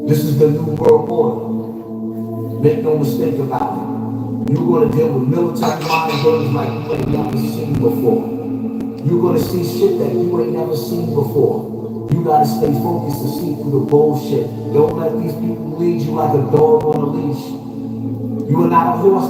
This is the new world order. Make no mistake about it. You're going to deal with military mind games like you ain't never seen before. You're going to see shit that you ain't never seen before. You got to stay focused to see through the bullshit. Don't let these people lead you like a dog on a leash. You are not a horse.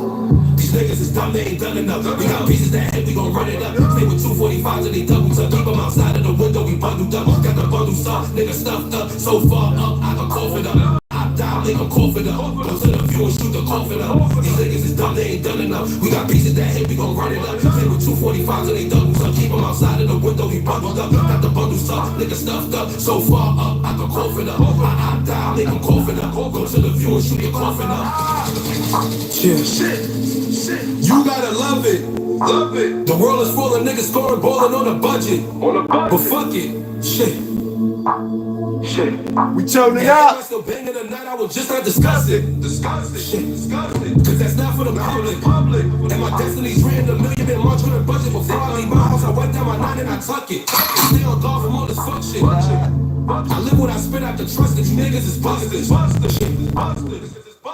These niggas is dumb, they ain't done enough. We got pieces that hit, we gon' run it up. Stay with 245s and they doubles up. Keep them outside of the window, we bundled up. Got the bundles up, niggas stuffed up. So far up, I can cough it up. I die, they gon' cough it up. Go to the view and shoot the coffin up. These niggas is dumb, they ain't done enough. We got pieces that hit, we gon' run it up. Stay with 245s and they doubles up. Keep them outside of the window, we bundled up. Got the bundles up, niggas stuffed up. So far up, I can cough it up. I die, they gon' cough it up. Go to the view and shoot your coffin up. Shit. You gotta love it. Love it. The world is full of niggas scoring ballin' on a budget. But fuck it. Shit. We turn it up. I still banging tonight, I will just not discuss it. Shit. Cause that's not for the public. And my destiny's written a million in March with a budget. Before I leave my house, I wipe down my 9 and I tuck it. Stay on guard from all this fuck shit. I live what I spit out the trust that you niggas is busters.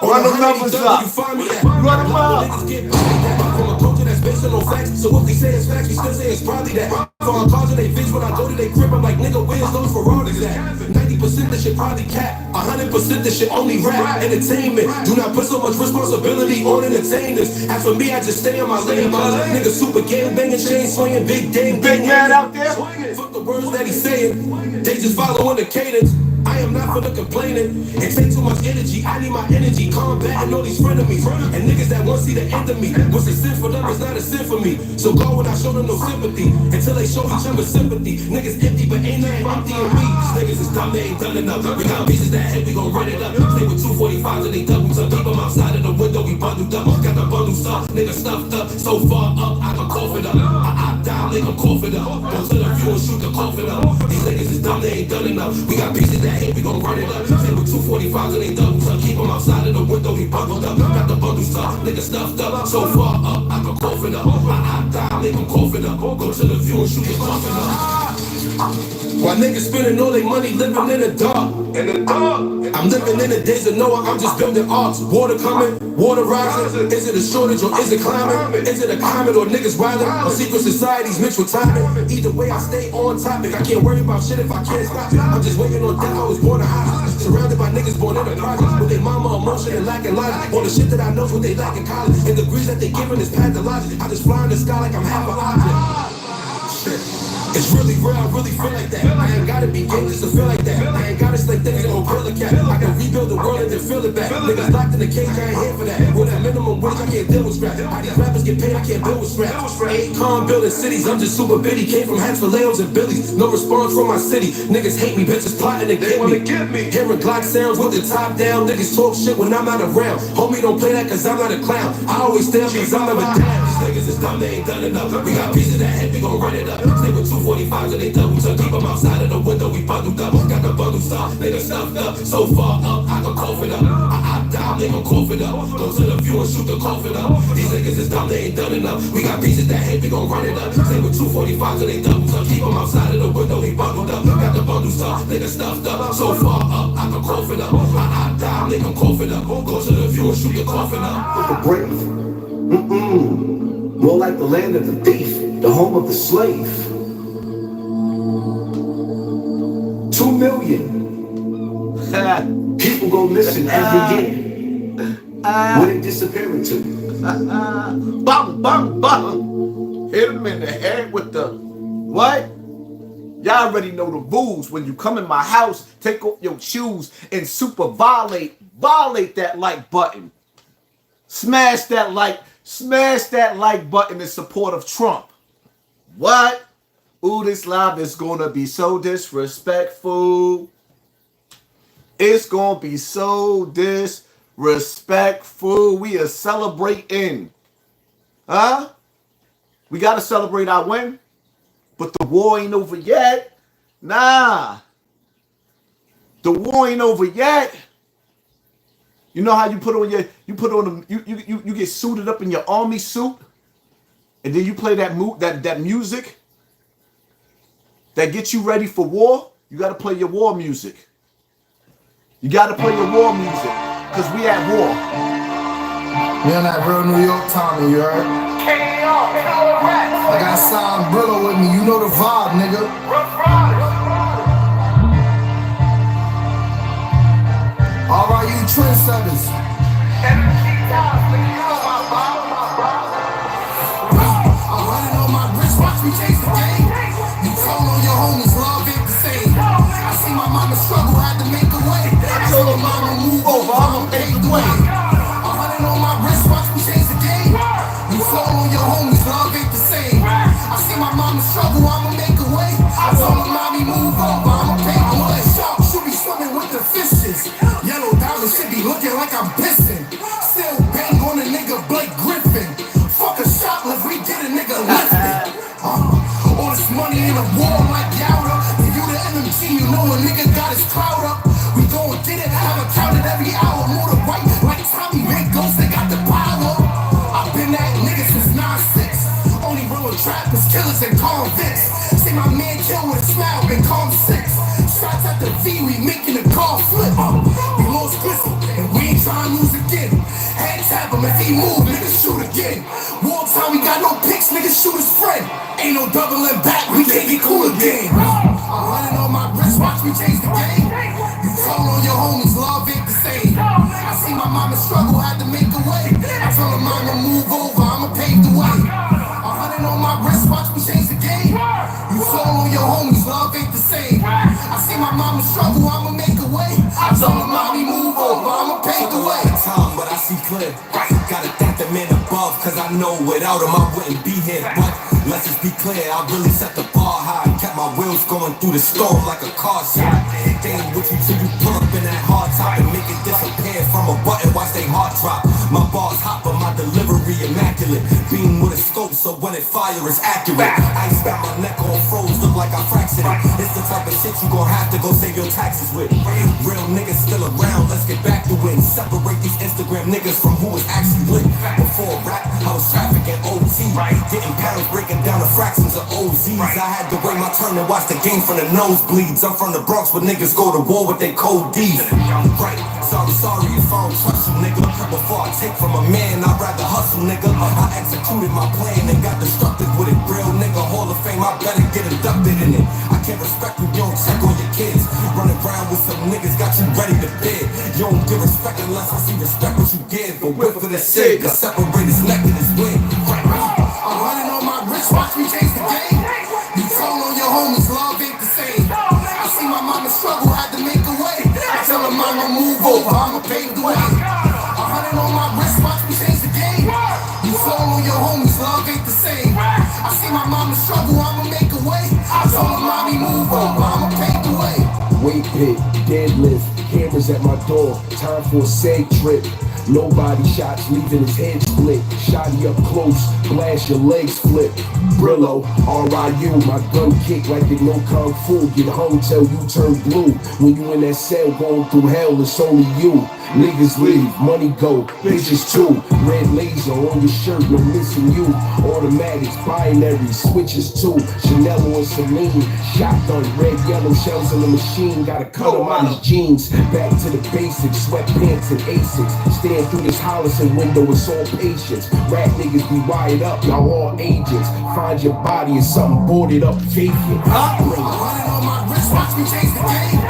Run the numbers up. Run them up. From a culture that's based on no facts. So if we say it's facts, we still say it's probably that. For our cars and they bitch when I go to they crib, I'm like, nigga, where's those Ferraris at? 90% this shit probably cap. 100% this shit only rap. Entertainment. Do not put so much responsibility on entertainers. As for me, I just stay on my lane. My nigga super gang banging, chain swinging, big dame. Big man out there. Fuck the words that he's saying. They just following the cadence. I am not for the complaining. It takes too much energy. I need my energy. Combating all these frenemies. And niggas that won't see the end of me. What's a sin for them is not a sin for me. So go when I show them no sympathy. Until they show each other sympathy. Niggas empty, but ain't nothing empty in me. These niggas is dumb, they ain't done enough. We got pieces that hit, we gon' run it up. Stay with 245s and they doubles up. Keep them outside of the window, we bundled up. Got the bundles up, niggas stuffed up. So far up, I can cough it up. I die, they gon' cough it up. Go to the view and shoot the coffin up. These niggas is dumb, they ain't done enough. We got pieces that hit, we gon' run it up. Stay with 245s and they doubles up. Keep them outside of the window, we bundled up. Got the bundles up, niggas stuffed up. So far up, I can cough it up. I die, they gon' cough it up. Go to the view and shoot the coffin up. Why niggas spending all their money living in the dark? I'm living in the days of Noah, I'm just building arcs. Water coming, water rising. Is it a shortage or is it climbing? Is it a climate or niggas wildin'? Or secret societies mixed with timing? Either way, I stay on topic. I can't worry about shit if I can't stop it. I'm just waiting on death, I was born a house. Surrounded by niggas born in the projects. With their mama emotion and lacking logic. All the shit that I know's what they lack in college. And the degrees that they giving is pathologic. I just fly in the sky like I'm half an object. Shit. It's really real, I really feel like that. I ain't gotta be gay just to feel like that. I ain't gotta stay thinking on kill a cat. I can rebuild the world and then feel it back. Niggas locked in the cage, I ain't here for that. With that minimum wage, I can't deal with scrap. How these rappers get paid, I can't build with scrap. Ain't calm building cities, I'm just super bitty. Came from hats for Leos and Billies. No response from my city. Niggas hate me, bitches plotting to get me. Hearing Glock sounds with the top down. Niggas talk shit when I'm not around. Homie, don't play that cause I'm not a clown. I always stay up cause I'm never down. These niggas is dumb, they ain't done enough. We got pieces that hit, we gon' run it up. Stay with 245s and they doubles up. Keep them outside of the window, we bundled up. Got the bundles up, niggas stuffed up. So far up, I can cough it up. I die, they gon' cough it up. Go to the view and shoot the coffin up. These niggas is dumb, they ain't done enough. We got pieces that hit, we gon' run it up. Stay with 245s and they doubles up. Keep them outside of the window, we bundled up. Got the bundles up, niggas stuffed up. So far up, I can cough it up. I die, they gon' cough it up. Go to the view and shoot the coffin up. The brave. More like the land of the thief, the home of the slave. 2 million people go missing every year. Where they disappearing to? Bum, bum, bum. Hit him in the head with the what? Y'all already know the rules. When you come in my house, take off your shoes and super violate that like button. Smash that like button in support of Trump. What? Ooh, this live is gonna be so disrespectful. It's gonna be so disrespectful. We are celebrating. Huh? We gotta celebrate our win. But the war ain't over yet. Nah. The war ain't over yet. You know how you put on you get suited up in your army suit, and then you play that music that gets you ready for war. You got to play your war music. You gotta play your war music, cause we at war. We on that real New York Tommy, you heard? I got Sam Brillo with me, you know the vibe, nigga. Alright, you trendsetters. I'm running on my wrist, watch me change the game. You told on your homies, love ain't the same. I see my mama struggle, had to make a way. I told her mama move over, I'ma pave the way. I'm running on my wrist, watch me change the game. You told on your homies, love ain't the same. I see my mama struggle, I'ma make a way. I told her mommy move over, I'ma pave the way. Sharks should be swimming with the fishes. Yellow diamonds should be looking like I'm pissing. Still bang on a nigga Blake Griffin. Fuck a shot, let we get a nigga lifted. All this money in a war like Yowda. For you the MMG, you know a nigga got his clout up. We gon' get it, have it counted every hour. More to right, like Tommy Red Ghost, they got the power. I've been that nigga since 9-6. Only real trappers, killers, and convicts. See my man kill with a smile, been calm 6. Shots at the V, we making the car flip. We lost Grizzle, and we ain't trying to lose again. Head tap him, if he move, nigga shoot again. Wartime, we got no picks, nigga shoot his friend. Ain't no doubling back, we can't get cool again. I'm running on my wrist, watch me change the game. You told on your homies, love ain't the same. I see my mama struggle, had to make a way. I told her mama move over, I'ma pave the way. I'm running on my wrist, watch me change the game. You told on your homies, love ain't the same. I see my mama struggle, I'ma make a way. I told her mommy move over, I'ma pave the way. Time, but I see clear. Gotta thank the man above, cause I know without him I wouldn't be here. But let's just be clear, I really set the bar high. Kept my wheels going through the storm like a car shot. They ain't with you till you pull up in that hard top and make it disappear from a button, watch they heart drop. My bars hot, but my delivery immaculate. Beam with a scope, so when it fire it's accurate. Ice got my neck all froze, look like I fractured it. It's the type of shit you gon' have to go save your taxes with. Real niggas still around, let's get back to it. Separate these Instagram niggas from who is actually lit. Before rap, I was trafficking OT. Getting pounds, breaking down the fractions of OZs. I had to wait my turn and watch the game from the nosebleeds. I'm from the Bronx where niggas go to war with they cold D's. Right, sorry if I don't trust you, nigga. Before I take from a man, I'd rather hustle, nigga. I executed my plan and got destructive with it. Real nigga, Hall of Fame, I better get inducted in it. I can't respect you, you don't check on your kids. Running around with some niggas, got you ready to bid. You don't give respect unless I see respect what you give. But whip for the shit, cause separate his neck and his wig. I'm running on my wrist, watch me change the game. You told on your homies, love ain't the same. I see my mama struggle, had to make a way. I tell her mama move over, I'ma pave the way. I'm running on my wrist, watch me change the game. You told on your homies, love ain't the same. I see my mama struggle, I'ma make a way. I told her mommy move over, I'ma pave the way. Weight pit, deadlift, cameras at my door, time for a seg trip. Nobody shots leaving his head split. Shotty up close, blast your legs flip. Brillo, R.I.U. My gun kick like it no kung fu. Get hung till you turn blue. When you in that cell going through hell, it's only you. Niggas leave, money go, bitches too. Red laser on your shirt, no missing you. Automatics, binary, switches too. Chanel on Celine, shotgun, red, yellow shells in the machine. Gotta cut them out his jeans. Back to the basics, sweatpants and Asics. Stand through this Hollison window, it's all patience. Rap niggas be wired up, y'all all agents. Find your body and something boarded up vacant. I'm running on my wrist, watch me change the game.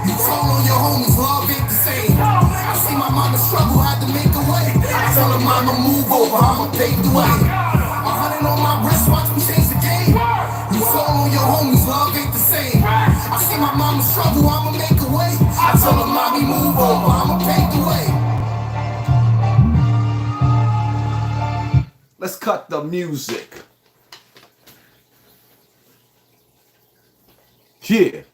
You told on your homies, love ain't the same. I see my mama struggle, had to make a way. I tell her mama move over, I'ma pave the way. I'm running on my wrist, watch me change the game. You told on your homies, love ain't the same. I see my mama struggle, I'ma make a way. I tell her mommy move over, I'ma pave the way. Let's cut the music. Yeah.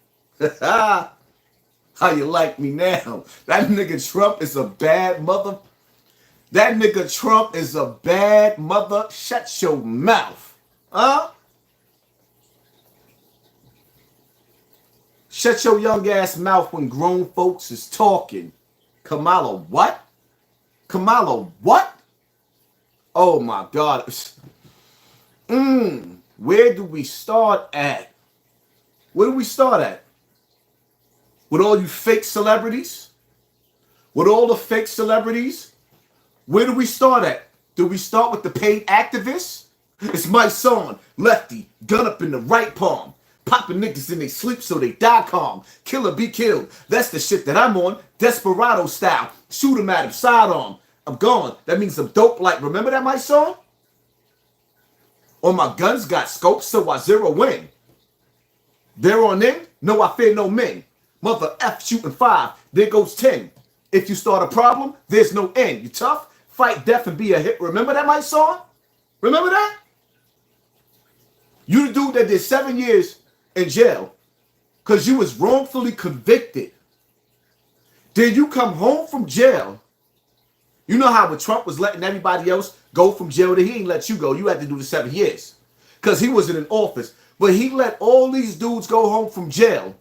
How you like me now? That nigga Trump is a bad mother. That nigga Trump is a bad mother. Shut your mouth. Huh? Shut your young ass mouth when grown folks is talking. Kamala what? Kamala what? Oh my God. Where do we start at? Where do we start at? With all you fake celebrities? with all the fake celebrities, where do we start at? Do we start with the paid activists? It's my song, lefty, gun up in the right palm. Popping niggas in they sleep so they die calm. Kill or be killed, that's the shit that I'm on. Desperado style, shoot him at him, sidearm. I'm gone, that means I'm dope like, remember that my song? All my guns got scopes so I zero in. There on in, no I fear no men. Mother F shooting 5, there goes 10. If you start a problem, there's no end. You tough? Fight death and be a hit. Remember that my song? Remember that? You the dude that did 7 years in jail because you was wrongfully convicted. Then you come home from jail. You know how when Trump was letting everybody else go from jail, that he ain't let you go. You had to do the 7 years because he wasn't in office. But he let all these dudes go home from jail.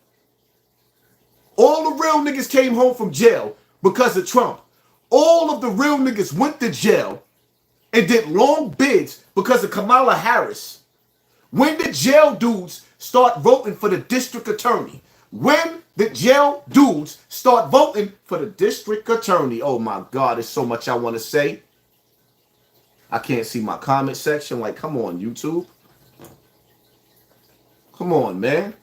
All the real niggas came home from jail because of Trump. All of the real niggas went to jail and did long bids because of Kamala Harris. When did jail dudes start voting for the district attorney? When did jail dudes start voting for the district attorney? Oh my God, there's so much I want to say. I can't see my comment section. Like, come on, YouTube. Come on, man.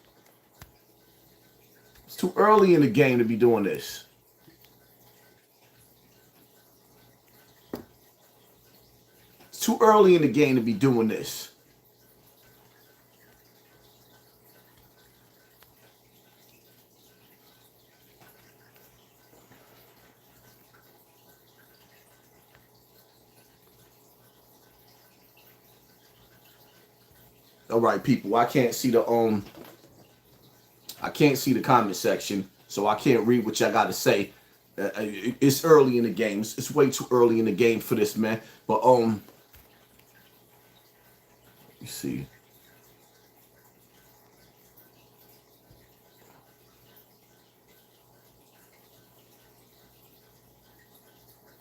It's too early in the game to be doing this. It's too early in the game to be doing this. All right, people. I can't see the comment section, so I can't read what y'all got to say. It's early in the game. It's way too early in the game for this, man. But you see.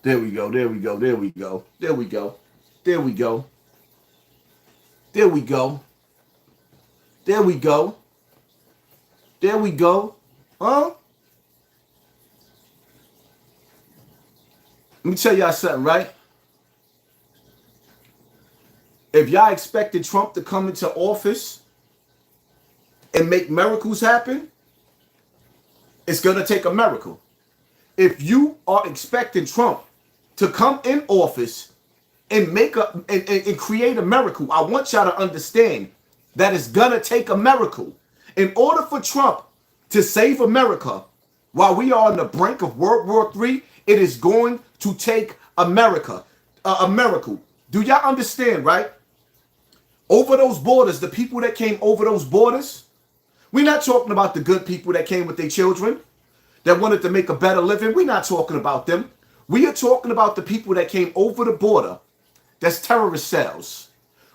There we go. There we go. There we go. There we go. There we go. There we go. There we go. There we go. Huh? Let me tell y'all something, right? If y'all expected Trump to come into office and make miracles happen, it's going to take a miracle. If you are expecting Trump to come in office and make and create a miracle, I want y'all to understand that it's going to take a miracle. In order for Trump to save America while we are on the brink of World War III, it is going to take a miracle. Do y'all understand, right? Over those borders, the people that came over those borders, we're not talking about the good people that came with their children, that wanted to make a better living. We're not talking about them. We are talking about the people that came over the border that's terrorist cells.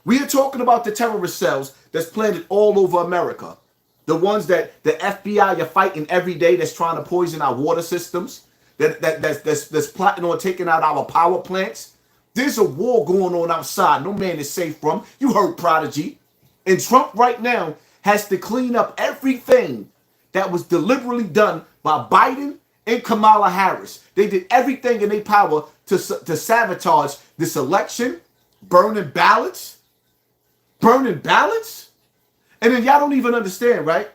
We are talking about the terrorist cells that's planted all over America. The ones that the FBI are fighting every day that's trying to poison our water systems, that's plotting on taking out our power plants. There's a war going on outside. No man is safe from. You heard Prodigy. And Trump right now has to clean up everything that was deliberately done by Biden and Kamala Harris. They did everything in their power to sabotage this election, burning ballots. Burning ballots? And then y'all don't even understand, right?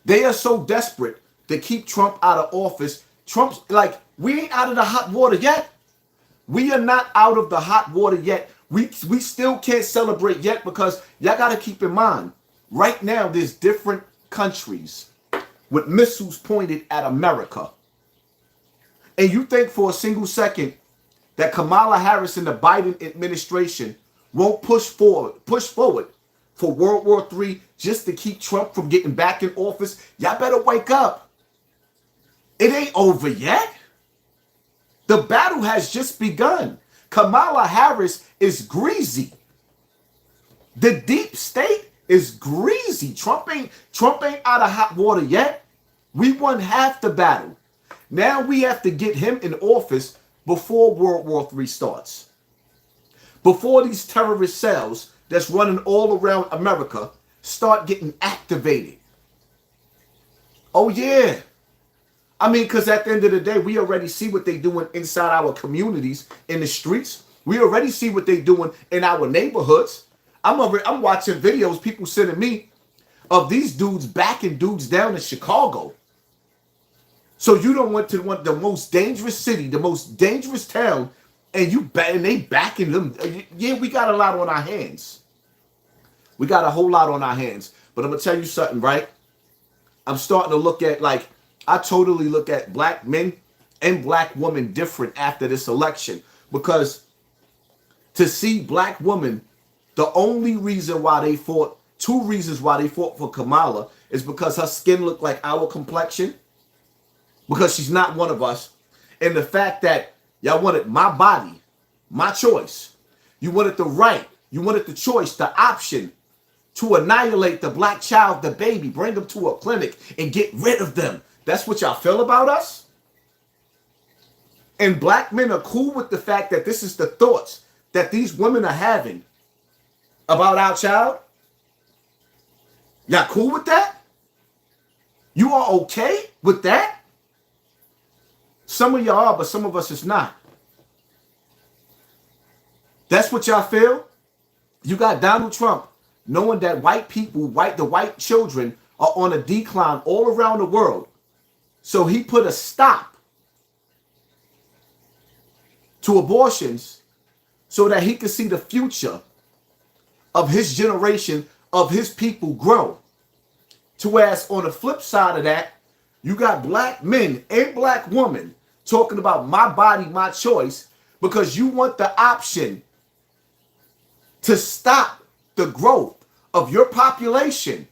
They are so desperate to keep Trump out of office. Trump's like, we ain't out of the hot water yet. We are not out of the hot water yet. We still can't celebrate yet because y'all got to keep in mind, right now there's different countries with missiles pointed at America. And you think for a single second that Kamala Harris and the Biden administration won't push forward for World War III just to keep Trump from getting back in office? Y'all better wake up. It ain't over yet. The battle has just begun. Kamala Harris is greasy. The deep state is greasy. Trump ain't out of hot water yet. We won half the battle. Now we have to get him in office before World War III starts. Before these terrorist cells that's running all around America start getting activated. Oh yeah. I mean, because at the end of the day, we already see what they're doing inside our communities, in the streets. We already see what they're doing in our neighborhoods. I'm watching videos, people sending me, of these dudes backing dudes down in Chicago. So you don't want to want the most dangerous city, the most dangerous town, and they backing them. Yeah, we got a lot on our hands. We got a whole lot on our hands. But I'm gonna tell you something, right? I'm starting to look at, like, I totally look at black men and black women different after this election, because to see black women, the only reason why they fought, two reasons why they fought for Kamala is because her skin looked like our complexion, because she's not one of us, and the fact that y'all wanted my body, my choice. You wanted the right, you wanted the choice, the option to annihilate the black child, the baby, bring them to a clinic and get rid of them. That's what y'all feel about us? And black men are cool with the fact that this is the thoughts that these women are having about our child? Y'all cool with that? You are okay with that? Some of y'all are, but some of us is not. That's what y'all feel? You got Donald Trump knowing that white people, the white children are on a decline all around the world. So he put a stop to abortions so that he could see the future of his generation, of his people grow. To whereas on the flip side of that, you got black men and black women talking about my body, my choice, because you want the option to stop the growth of your population.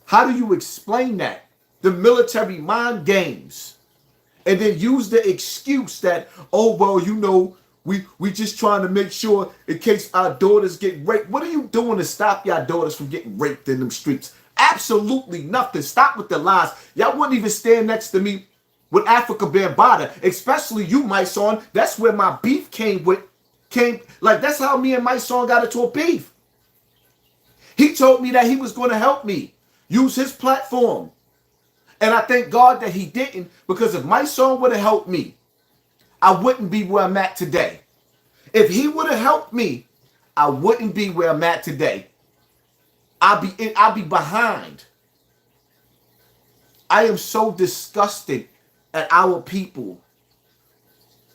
How do you explain that? The military mind games. And then use the excuse that, oh, well, you know, we just trying to make sure in case our daughters get raped. What are you doing to stop your daughters from getting raped in them streets? Absolutely nothing. Stop with the lies. Y'all wouldn't even stand next to me with Africa Bambaataa, especially you, my son. That's where my beef came. Like, that's how me and my son got into a beef. He told me that he was going to help me use his platform. And I thank God that he didn't, because if my son would have helped me, I wouldn't be where I'm at today. If he would have helped me, I wouldn't be where I'm at today. I'll be behind. I am so disgusted at our people.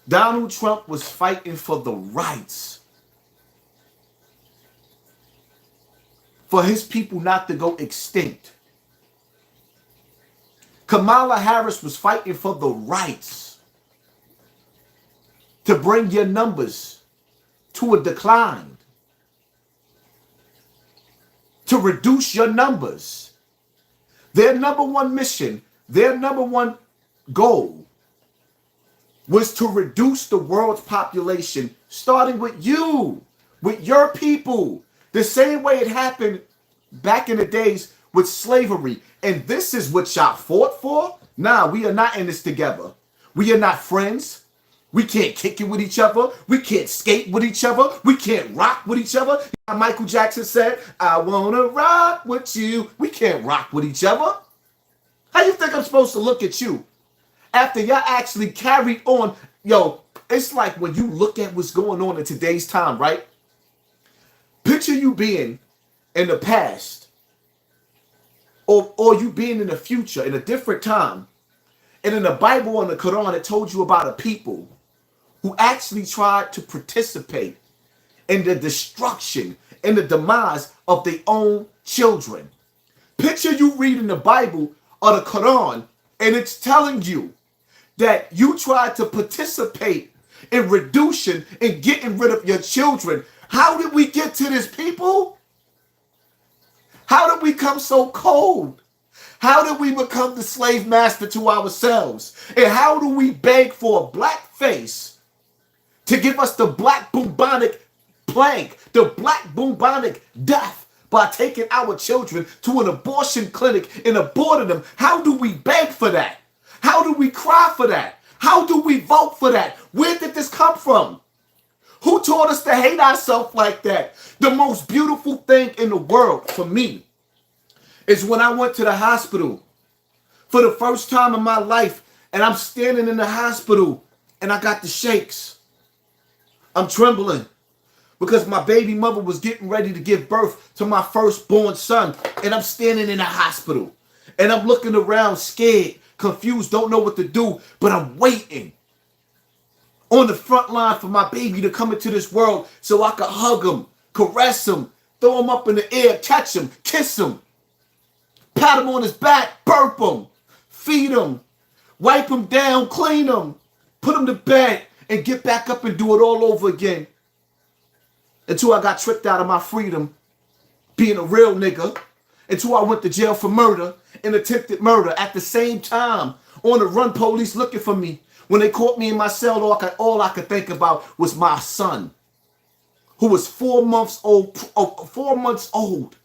Donald Trump was fighting for the rights, for his people not to go extinct. Kamala Harris was fighting for the rights to bring your numbers to a decline, to reduce your numbers. Their number one mission, their number one goal was to reduce the world's population, starting with you, with your people, the same way it happened back in the days with slavery. And this is what y'all fought for? Nah, we are not in this together. We are not friends. We can't kick it with each other. We can't skate with each other. We can't rock with each other. Michael Jackson said, I want to rock with you. We can't rock with each other. How you think I'm supposed to look at you after y'all actually carried on? Yo, it's like when you look at what's going on in today's time, right? Picture you being in the past, or you being in the future, in a different time. And in the Bible and the Quran, it told you about a people who actually tried to participate in the destruction and the demise of their own children. Picture you reading the Bible or the Quran, and it's telling you that you tried to participate in reducing and getting rid of your children. How did we get to this, people? How did we come so cold? How did we become the slave master to ourselves? And how do we beg for a black face to give us the black bubonic plague, the black bubonic death, by taking our children to an abortion clinic and aborting them? How do we beg for that? How do we cry for that? How do we vote for that? Where did this come from? Who taught us to hate ourselves like that? The most beautiful thing in the world for me is when I went to the hospital for the first time in my life, and I'm standing in the hospital and I got the shakes. I'm trembling because my baby mother was getting ready to give birth to my firstborn son, and I'm standing in the hospital and I'm looking around scared, confused, don't know what to do, but I'm waiting on the front line for my baby to come into this world so I could hug him, caress him, throw him up in the air, catch him, kiss him, pat him on his back, burp him, feed him, wipe him down, clean him, put him to bed, and get back up and do it all over again. Until I got tricked out of my freedom, being a real nigga, until I went to jail for murder and attempted murder at the same time. On the run, police looking for me. When they caught me in my cell, all I could think about was my son, who was 4 months old. 4 months old.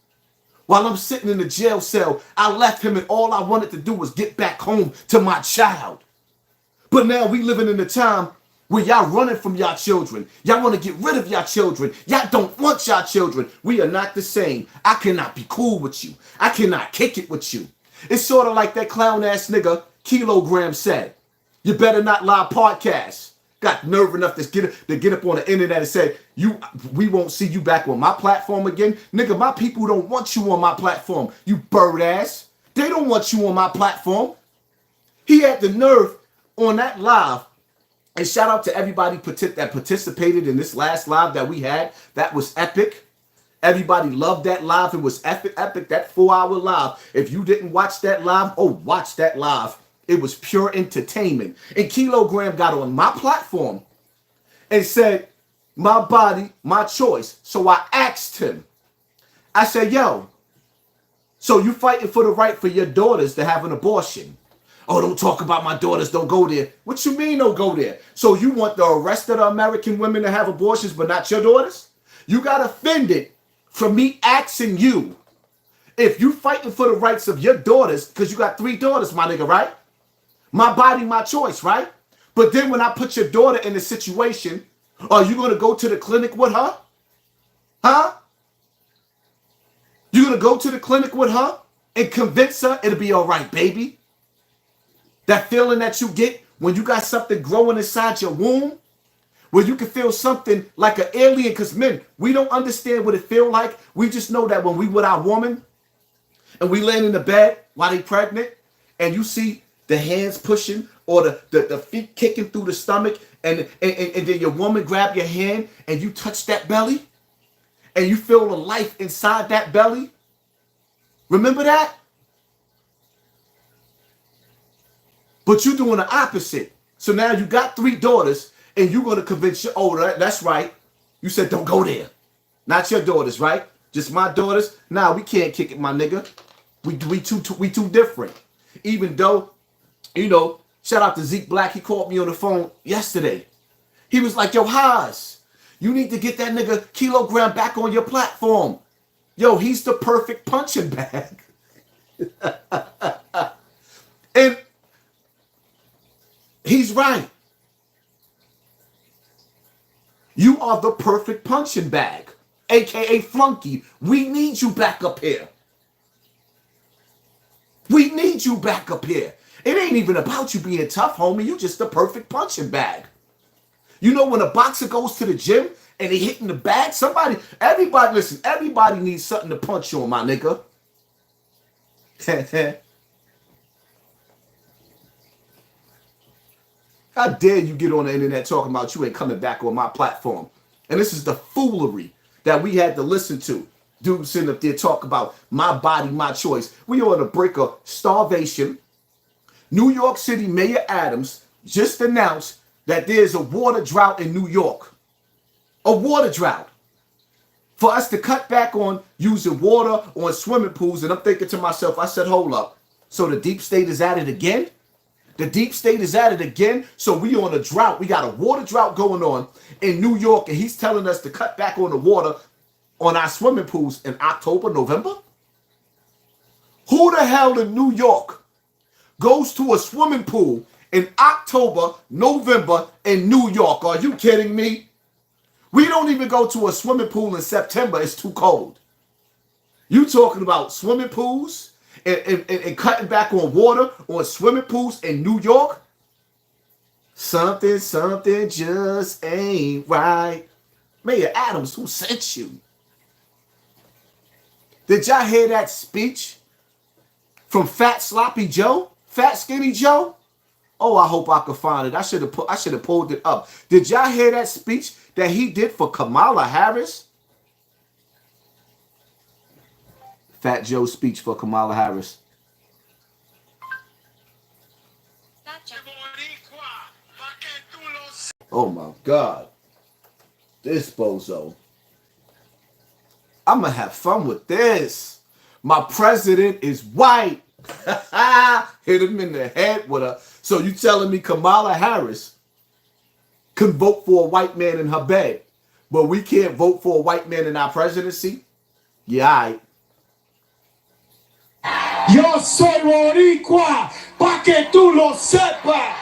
While I'm sitting in the jail cell, I left him, and all I wanted to do was get back home to my child. But now we living in a time where y'all running from y'all children. Y'all want to get rid of y'all children. Y'all don't want y'all children. We are not the same. I cannot be cool with you. I cannot kick it with you. It's sort of like that clown ass nigga Kilogram said. You better not lie podcast. Got nerve enough to get up on the internet and say, we won't see you back on my platform again. Nigga, my people don't want you on my platform, you bird ass. They don't want you on my platform. He had the nerve on that live. And shout out to everybody that participated in this last live that we had. That was epic. Everybody loved that live. It was epic, that 4-hour live. If you didn't watch that live, watch that live. It was pure entertainment. And Kilogram got on my platform and said, my body, my choice. So I asked him, I said, yo, so you fighting for the right for your daughters to have an abortion? Oh, don't talk about my daughters, don't go there. What you mean don't go there? So you want the rest of the American women to have abortions but not your daughters? You got offended from me asking you if you fighting for the rights of your daughters, because you got 3 daughters, my nigga, right? My body, my choice, right? But then when I put your daughter in a situation, are you going to go to the clinic with her? Huh? You going to go to the clinic with her and convince her it'll be all right, baby? That feeling that you get when you got something growing inside your womb, where you can feel something like an alien, because men, we don't understand what it feel like. We just know that when we with our woman and we laying in the bed while they pregnant and you see the hands pushing or the feet kicking through the stomach and then your woman grab your hand and you touch that belly and you feel the life inside that belly. Remember that? But you're doing the opposite. So now you got 3 daughters and you're going to convince your older, that's right. You said, don't go there. Not your daughters, right? Just my daughters. Nah, we can't kick it, my nigga. We too different. Even though, you know, shout out to Zeke Black. He called me on the phone yesterday. He was like, yo, Haas, you need to get that nigga Kilogram back on your platform. Yo, he's the perfect punching bag. And he's right. You are the perfect punching bag, aka flunky. We need you back up here. We need you back up here. It ain't even about you being tough, homie. You just the perfect punching bag. You know when a boxer goes to the gym and they hitting the bag, everybody needs something to punch on, my nigga. How dare you get on the internet talking about you ain't coming back on my platform? And this is the foolery that we had to listen to. Dudes sitting up there talk about my body, my choice. We on the brink of starvation. New York City Mayor Adams just announced that there's a water drought in New York. A water drought. For us to cut back on using water on swimming pools. And I'm thinking to myself, I said, hold up. So the deep state is at it again? The deep state is at it again. So we on a drought. We got a water drought going on in New York. And he's telling us to cut back on the water on our swimming pools in October, November? Who the hell in New York goes to a swimming pool in October, November in New York? Are you kidding me? We don't even go to a swimming pool in September. It's too cold. You talking about swimming pools and cutting back on water, on swimming pools in New York. Something just ain't right. Mayor Adams, who sent you? Did y'all hear that speech from Fat Sloppy Joe? Fat Skinny Joe? Oh, I hope I could find it. I should have pulled it up. Did y'all hear that speech that he did for Kamala Harris? Fat Joe's speech for Kamala Harris. Oh my God. This bozo. I'm gonna have fun with this. My president is white. Hit him in the head with a... So you telling me Kamala Harris can vote for a white man in her bed, but we can't vote for a white man in our presidency? Yeah, Yo soy boricua, pa' que tú lo sepas.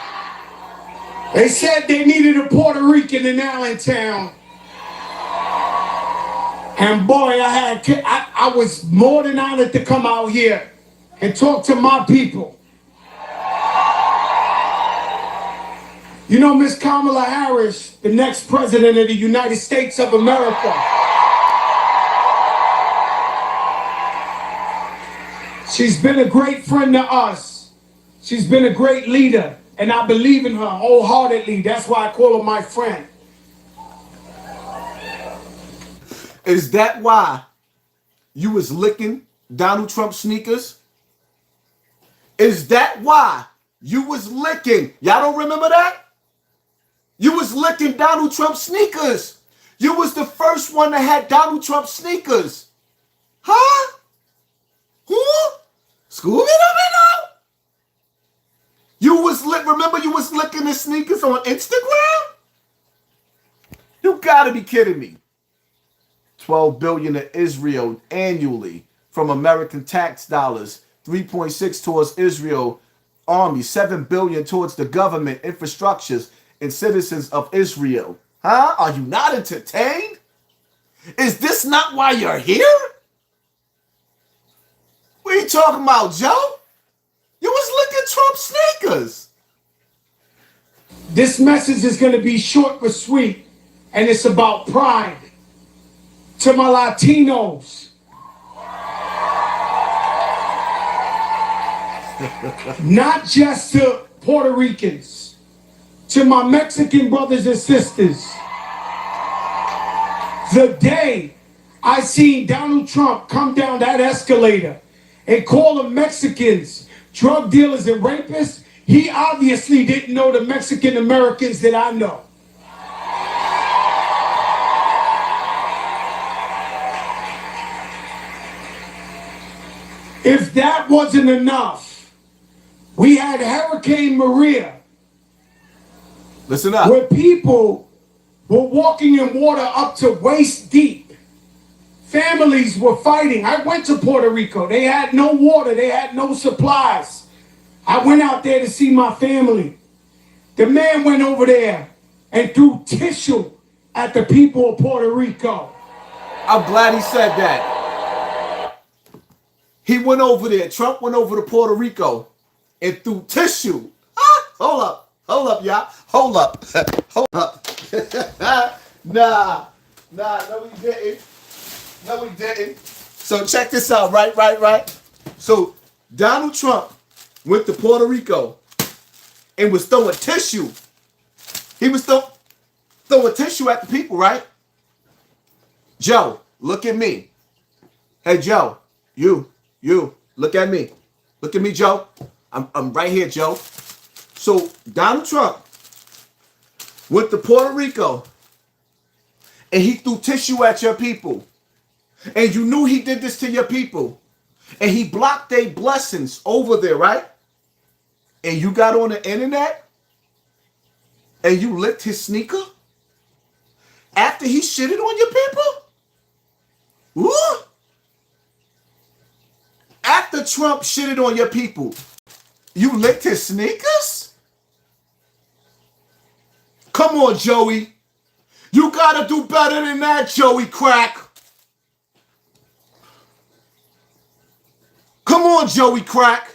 They said they needed a Puerto Rican in Allentown. And boy, I was more than honored to come out here and talk to my people. You know, Miss Kamala Harris, the next president of the United States of America. She's been a great friend to us. She's been a great leader, and I believe in her wholeheartedly. That's why I call her my friend. Is that why you was licking Donald Trump sneakers? Is that why you was licking? Y'all don't remember that? You was licking Donald Trump sneakers. You was the first one that had Donald Trump sneakers. Huh? Who? Scooby-Doo? You was remember you was licking his sneakers on Instagram? You gotta be kidding me. 12 billion to Israel annually from American tax dollars, 3.6 towards Israel army, 7 billion towards the government, infrastructures, and citizens of Israel. Huh? Are you not entertained? Is this not why you're here? What are you talking about, Joe? You was licking Trump sneakers. This message is going to be short but sweet, and it's about pride. To my Latinos, not just to Puerto Ricans, to my Mexican brothers and sisters. The day I seen Donald Trump come down that escalator and call them Mexicans drug dealers and rapists, he obviously didn't know the Mexican Americans that I know. If that wasn't enough, we had Hurricane Maria. Listen up. Where people were walking in water up to waist deep. Families were fighting. I went to Puerto Rico. They had no water. They had no supplies. I went out there to see my family. The man went over there and threw tissue at the people of Puerto Rico. I'm glad he said that. He went over there. Trump went over to Puerto Rico and threw tissue. Hold up, y'all. Hold up. Nah, no he didn't. No he didn't. So check this out, right. So Donald Trump went to Puerto Rico and was throwing tissue. He was throwing tissue at the people, right? Joe, look at me. Hey, Joe, you, look at me. Look at me, Joe. I'm right here, Joe. So Donald Trump went to Puerto Rico and he threw tissue at your people. And you knew he did this to your people. And he blocked their blessings over there, right? And you got on the internet and you licked his sneaker after he shitted on your people? Ooh. After Trump shitted on your people, you licked his sneakers? Come on, Joey. You gotta do better than that, Joey Crack. Come Come on, Joey Crack.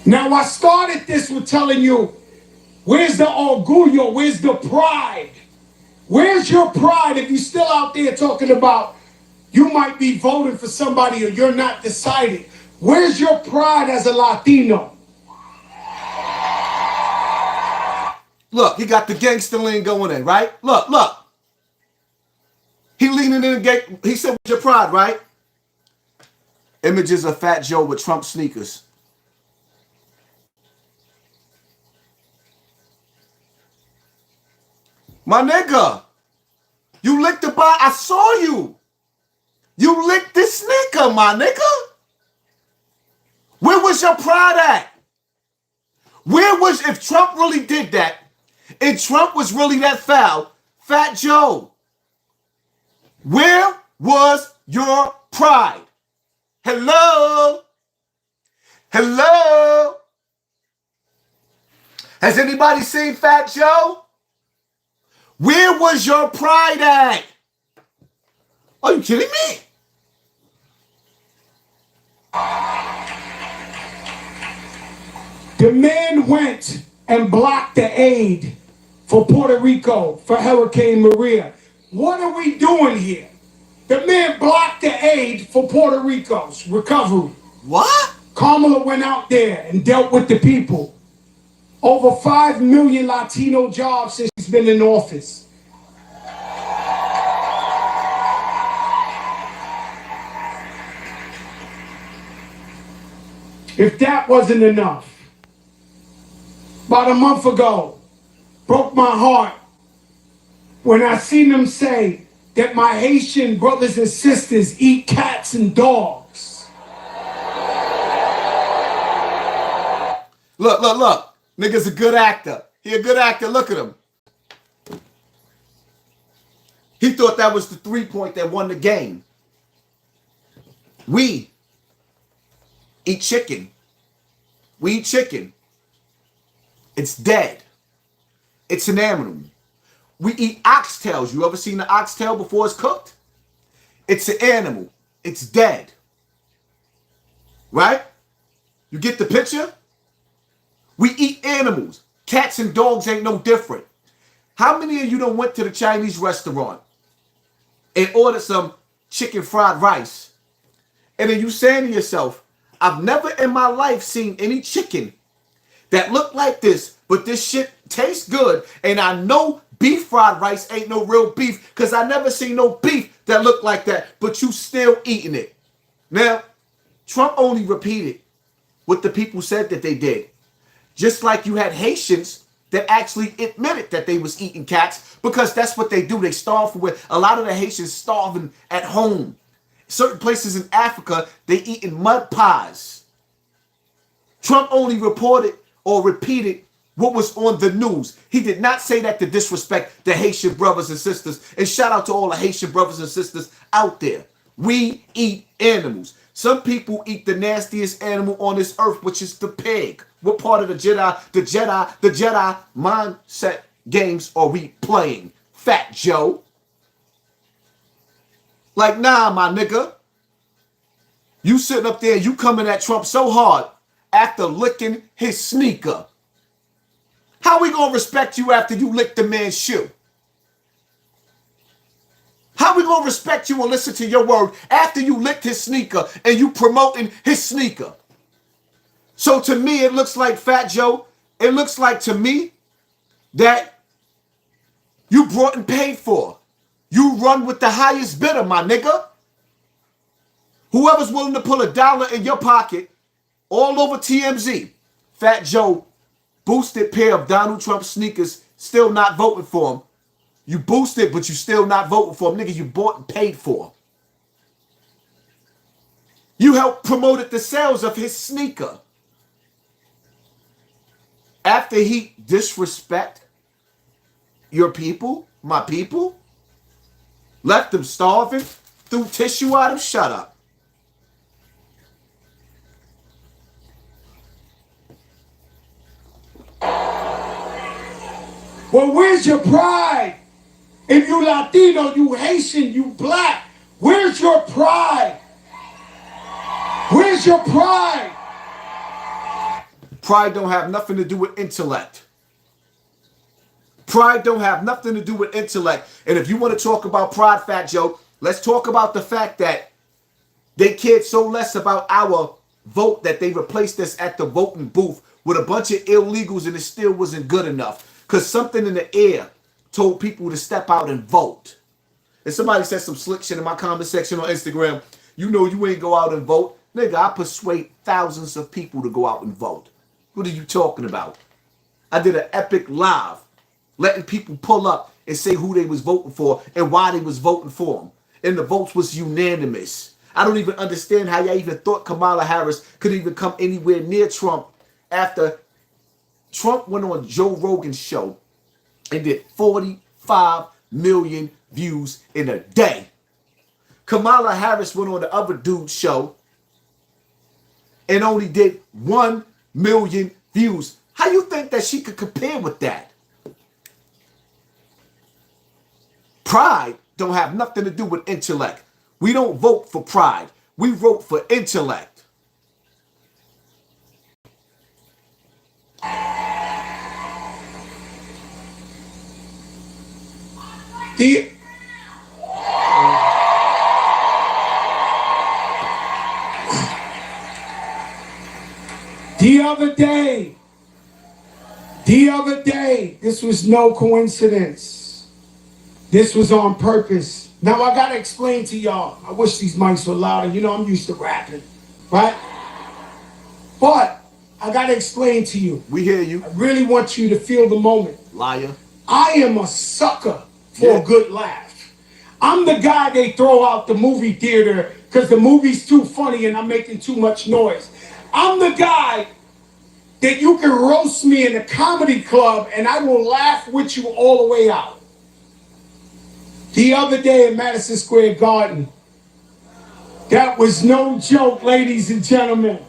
Now, I started this with telling you, where's the orgullo? Where's the pride? Where's your pride if you're still out there talking about you might be voting for somebody or you're not decided? Where's your pride as a Latino? Look, he got the gangster lean going in, right? Look, look. He leaning in the gang. He said, where's your pride, right? Images of Fat Joe with Trump sneakers. My nigga, you licked the bar. I saw you. You licked this sneaker, my nigga. Where was your pride at? Where was, if Trump really did that, and Trump was really that foul, Fat Joe, where was your pride? Hello? Hello? Has anybody seen Fat Joe? Where was your pride at? Are you kidding me? The man went and blocked the aid for Puerto Rico for Hurricane Maria. What are we doing here? The man blocked the aid for Puerto Rico's recovery. What? Kamala went out there and dealt with the people. Over 5 million Latino jobs since he's been in office. If that wasn't enough, about a month ago, broke my heart when I seen them say that my Haitian brothers and sisters eat cats and dogs. Look, look, look. Nigga's a good actor. He a good actor. Look at him. He thought that was the 3-point that won the game. We eat chicken. We eat chicken. It's dead. It's an animal. We eat oxtails. You ever seen an oxtail before it's cooked? It's an animal. It's dead. Right? You get the picture? We eat animals. Cats and dogs ain't no different. How many of you done went to the Chinese restaurant and ordered some chicken fried rice? And then you saying to yourself, I've never in my life seen any chicken that looked like this, but this shit tastes good. And I know beef fried rice ain't no real beef because I never seen no beef that looked like that, but you still eating it. Now, Trump only repeated what the people said that they did. Just like you had Haitians that actually admitted that they was eating cats because that's what they do. They starve with a lot of the Haitians starving at home. Certain places in Africa, they eating mud pies. Trump only reported or repeated what was on the news. He did not say that to disrespect the Haitian brothers and sisters. And shout out to all the Haitian brothers and sisters out there. We eat animals. Some people eat the nastiest animal on this earth, which is the pig. What part of the Jedi mindset games are we playing? Fat Joe. Like, nah, my nigga. You sitting up there, you coming at Trump so hard after licking his sneaker. How we gonna respect you after you lick the man's shoe? How we gonna respect you and listen to your word after you licked his sneaker and you promoting his sneaker? So to me, it looks like, Fat Joe, it looks like to me that you brought and paid for. You run with the highest bidder, my nigga. Whoever's willing to pull $1 in your pocket all over TMZ. Fat Joe, boosted pair of Donald Trump sneakers, still not voting for him. You boosted, but you still not voting for him. Nigga, you bought and paid for him. You helped promote the sales of his sneaker. After he disrespect your people, my people, left them starving, threw tissue at him, shut up. Well, where's your pride If you Latino, you Haitian, you black, where's your pride? Where's your pride? Pride don't have nothing to do with intellect. Pride don't have nothing to do with intellect. And if you want to talk about pride, Fat Joe, let's talk about the fact that they cared so less about our vote that they replaced us at the voting booth with a bunch of illegals, and it still wasn't good enough. Because something in the air told people to step out and vote. And somebody said some slick shit in my comment section on Instagram. You know you ain't go out and vote. Nigga, I persuade thousands of people to go out and vote. What are you talking about? I did an epic live letting people pull up and say who they was voting for and why they was voting for them. And the votes was unanimous. I don't even understand how y'all even thought Kamala Harris could even come anywhere near Trump after Trump went on Joe Rogan's show and did 45 million views in a day. Kamala Harris went on the other dude's show and only did 1 million views. How you think that she could compare with that? Pride don't have nothing to do with intellect. We don't vote for pride. We vote for intellect. The other day, this was no coincidence. This was on purpose. Now I gotta explain to y'all. I wish these mics were louder. You know I'm used to rapping, right? But I gotta explain to you. We hear you. I really want you to feel the moment. Liar. I am a sucker for a good laugh. I'm the guy they throw out the movie theater because the movie's too funny and I'm making too much noise. I'm the guy that you can roast me in a comedy club and I will laugh with you all the way out. The other day in Madison Square Garden, that was no joke, ladies and gentlemen.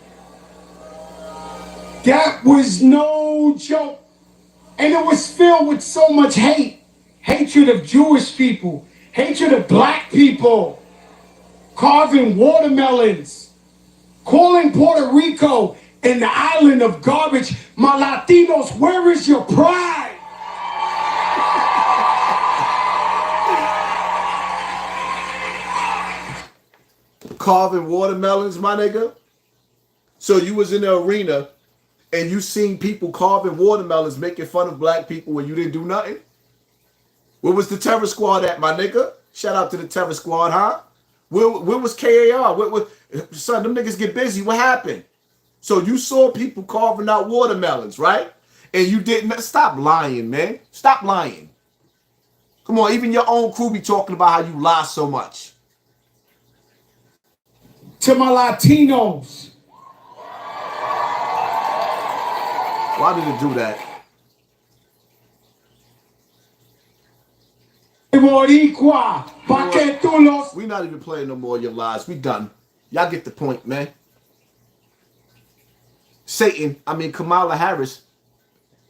That was no joke. And it was filled with so much hate. Hatred of Jewish people. Hatred of black people. Carving watermelons. Calling Puerto Rico and the island of garbage. My Latinos, where is your pride? Carving watermelons, my nigga. So you was in the arena and you seen people carving watermelons, making fun of black people when you didn't do nothing? Where was the terror squad at, my nigga? Shout out to the terror squad, huh? Where was KAR? Son, them niggas get busy. What happened? So you saw people carving out watermelons, right? And you didn't. Stop lying, man. Stop lying. Come on, even your own crew be talking about how you lie so much. To my Latinos. Why did it do that? Boricua, pa que tú los... We not even playing no more of your lies. We done. Y'all get the point, man. Kamala Harris,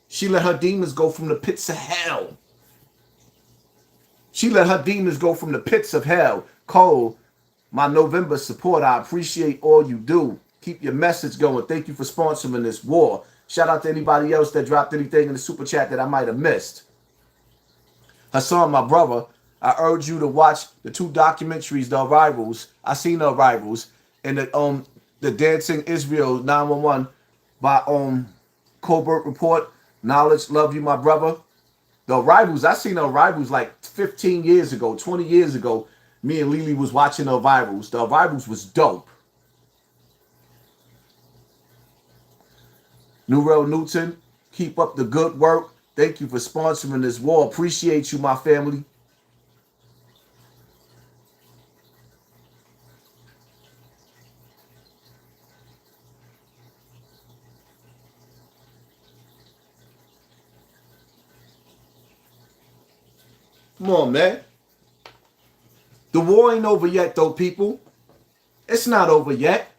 she let her demons go from the pits of hell. She let her demons go from the pits of hell. Cole, my November support, I appreciate all you do. Keep your message going. Thank you for sponsoring this war. Shout out to anybody else that dropped anything in the super chat that I might have missed. Hassan, my brother, I urge you to watch the 2 documentaries, The Arrivals. I seen The Arrivals, and the Dancing Israel 911 by Colbert Report. Knowledge, love you, my brother. The Arrivals, I seen The Arrivals like 15 years ago, 20 years ago. Me and Lily was watching The Arrivals. The Arrivals was dope. Newell Newton, keep up the good work. Thank you for sponsoring this war. Appreciate you, my family. Come on, man. The war ain't over yet, though, people. It's not over yet.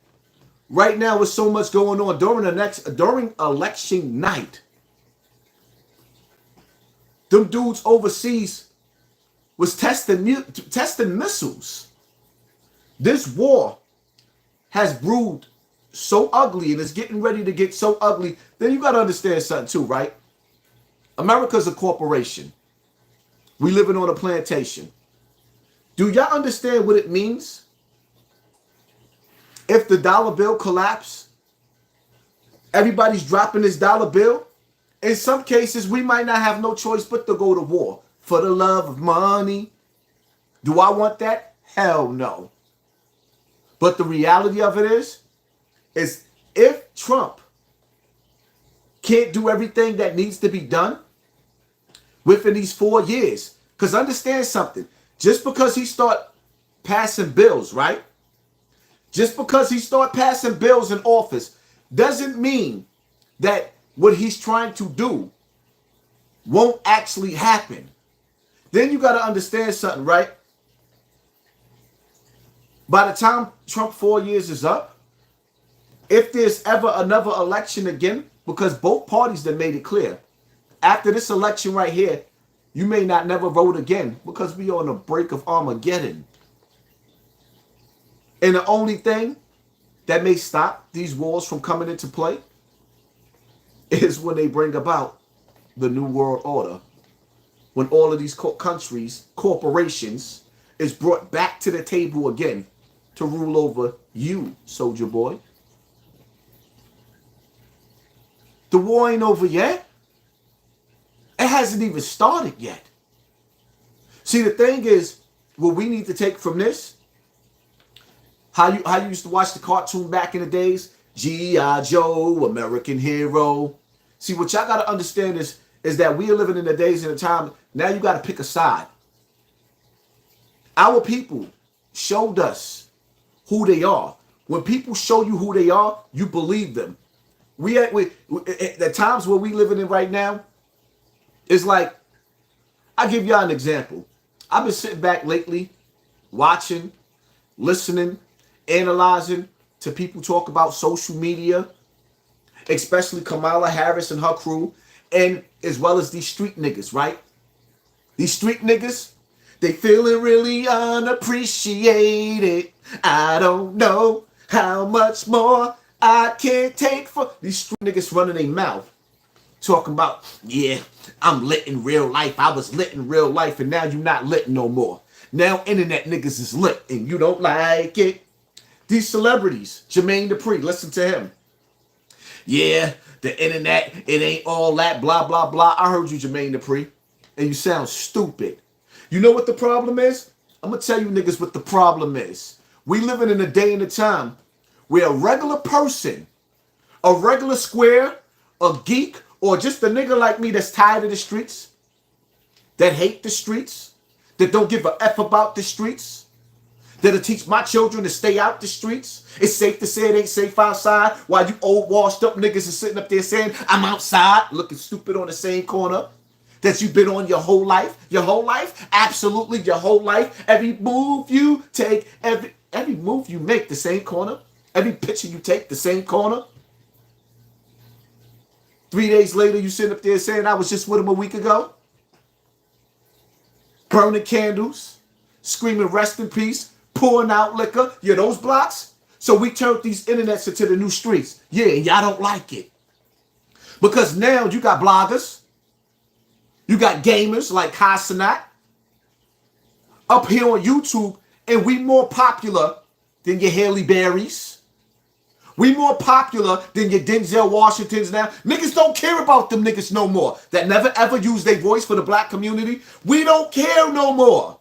Right now, with so much going on during election night. Them dudes overseas was testing missiles. This war has brewed so ugly and is getting ready to get so ugly. Then you got to understand something too, right? America's a corporation. We living on a plantation. Do y'all understand what it means if the dollar bill collapse? Everybody's dropping this dollar bill. In some cases, we might not have no choice but to go to war for the love of money. Do I want that? Hell no. But the reality of it is if Trump can't do everything that needs to be done within these 4 years, because understand something, just because he start passing bills, right? Just because he start passing bills in office doesn't mean that what he's trying to do won't actually happen. Then you got to understand something, right? By the time Trump 4 years is up, if there's ever another election again, because both parties that made it clear, after this election right here, you may not never vote again because we are on the brink of Armageddon. And the only thing that may stop these wars from coming into play is when they bring about the New World Order. When all of these countries, corporations, is brought back to the table again to rule over you, soldier boy. The war ain't over yet. It hasn't even started yet. See, the thing is, what we need to take from this, how you used to watch the cartoon back in the days, G.I. Joe, American Hero. See, what y'all got to understand is that we are living in the days and the time, now you got to pick a side. Our people showed us who they are. When people show you who they are, you believe them. We at the times where we living in right now, it's like, I'll give y'all an example. I've been sitting back lately, watching, listening, analyzing to people talk about social media, especially Kamala Harris and her crew, and as well as these street niggas, right? These street niggas, they feeling really unappreciated. I don't know how much more I can take for these street niggas running their mouth. Talking about, yeah, I'm lit in real life. I was lit in real life, and now you're not lit no more. Now internet niggas is lit, and you don't like it. These celebrities, Jermaine Dupri, listen to him. Yeah, the internet, it ain't all that, blah, blah, blah. I heard you, Jermaine Dupri, and you sound stupid. You know what the problem is? I'm going to tell you niggas what the problem is. We living in a day and a time where a regular person, a regular square, a geek, or just a nigga like me that's tired of the streets, that hate the streets, that don't give a F about the streets, that'll teach my children to stay out the streets. It's safe to say it ain't safe outside, while you old washed up niggas is sitting up there saying, I'm outside, looking stupid on the same corner that you've been on your whole life. Your whole life? Absolutely your whole life. Every move you take, every move you make, the same corner. Every picture you take, the same corner. 3 days later, you sit up there saying, I was just with him a week ago. Burning candles, screaming rest in peace, pouring out liquor. Yeah, those blocks. So we turned these internets into the new streets. Yeah, and y'all don't like it. Because now you got bloggers. You got gamers like HASSAN up here on YouTube, and we more popular than your Haley Berrys. We more popular than your Denzel Washingtons now. Niggas don't care about them niggas no more. That never ever use their voice for the black community. We don't care no more.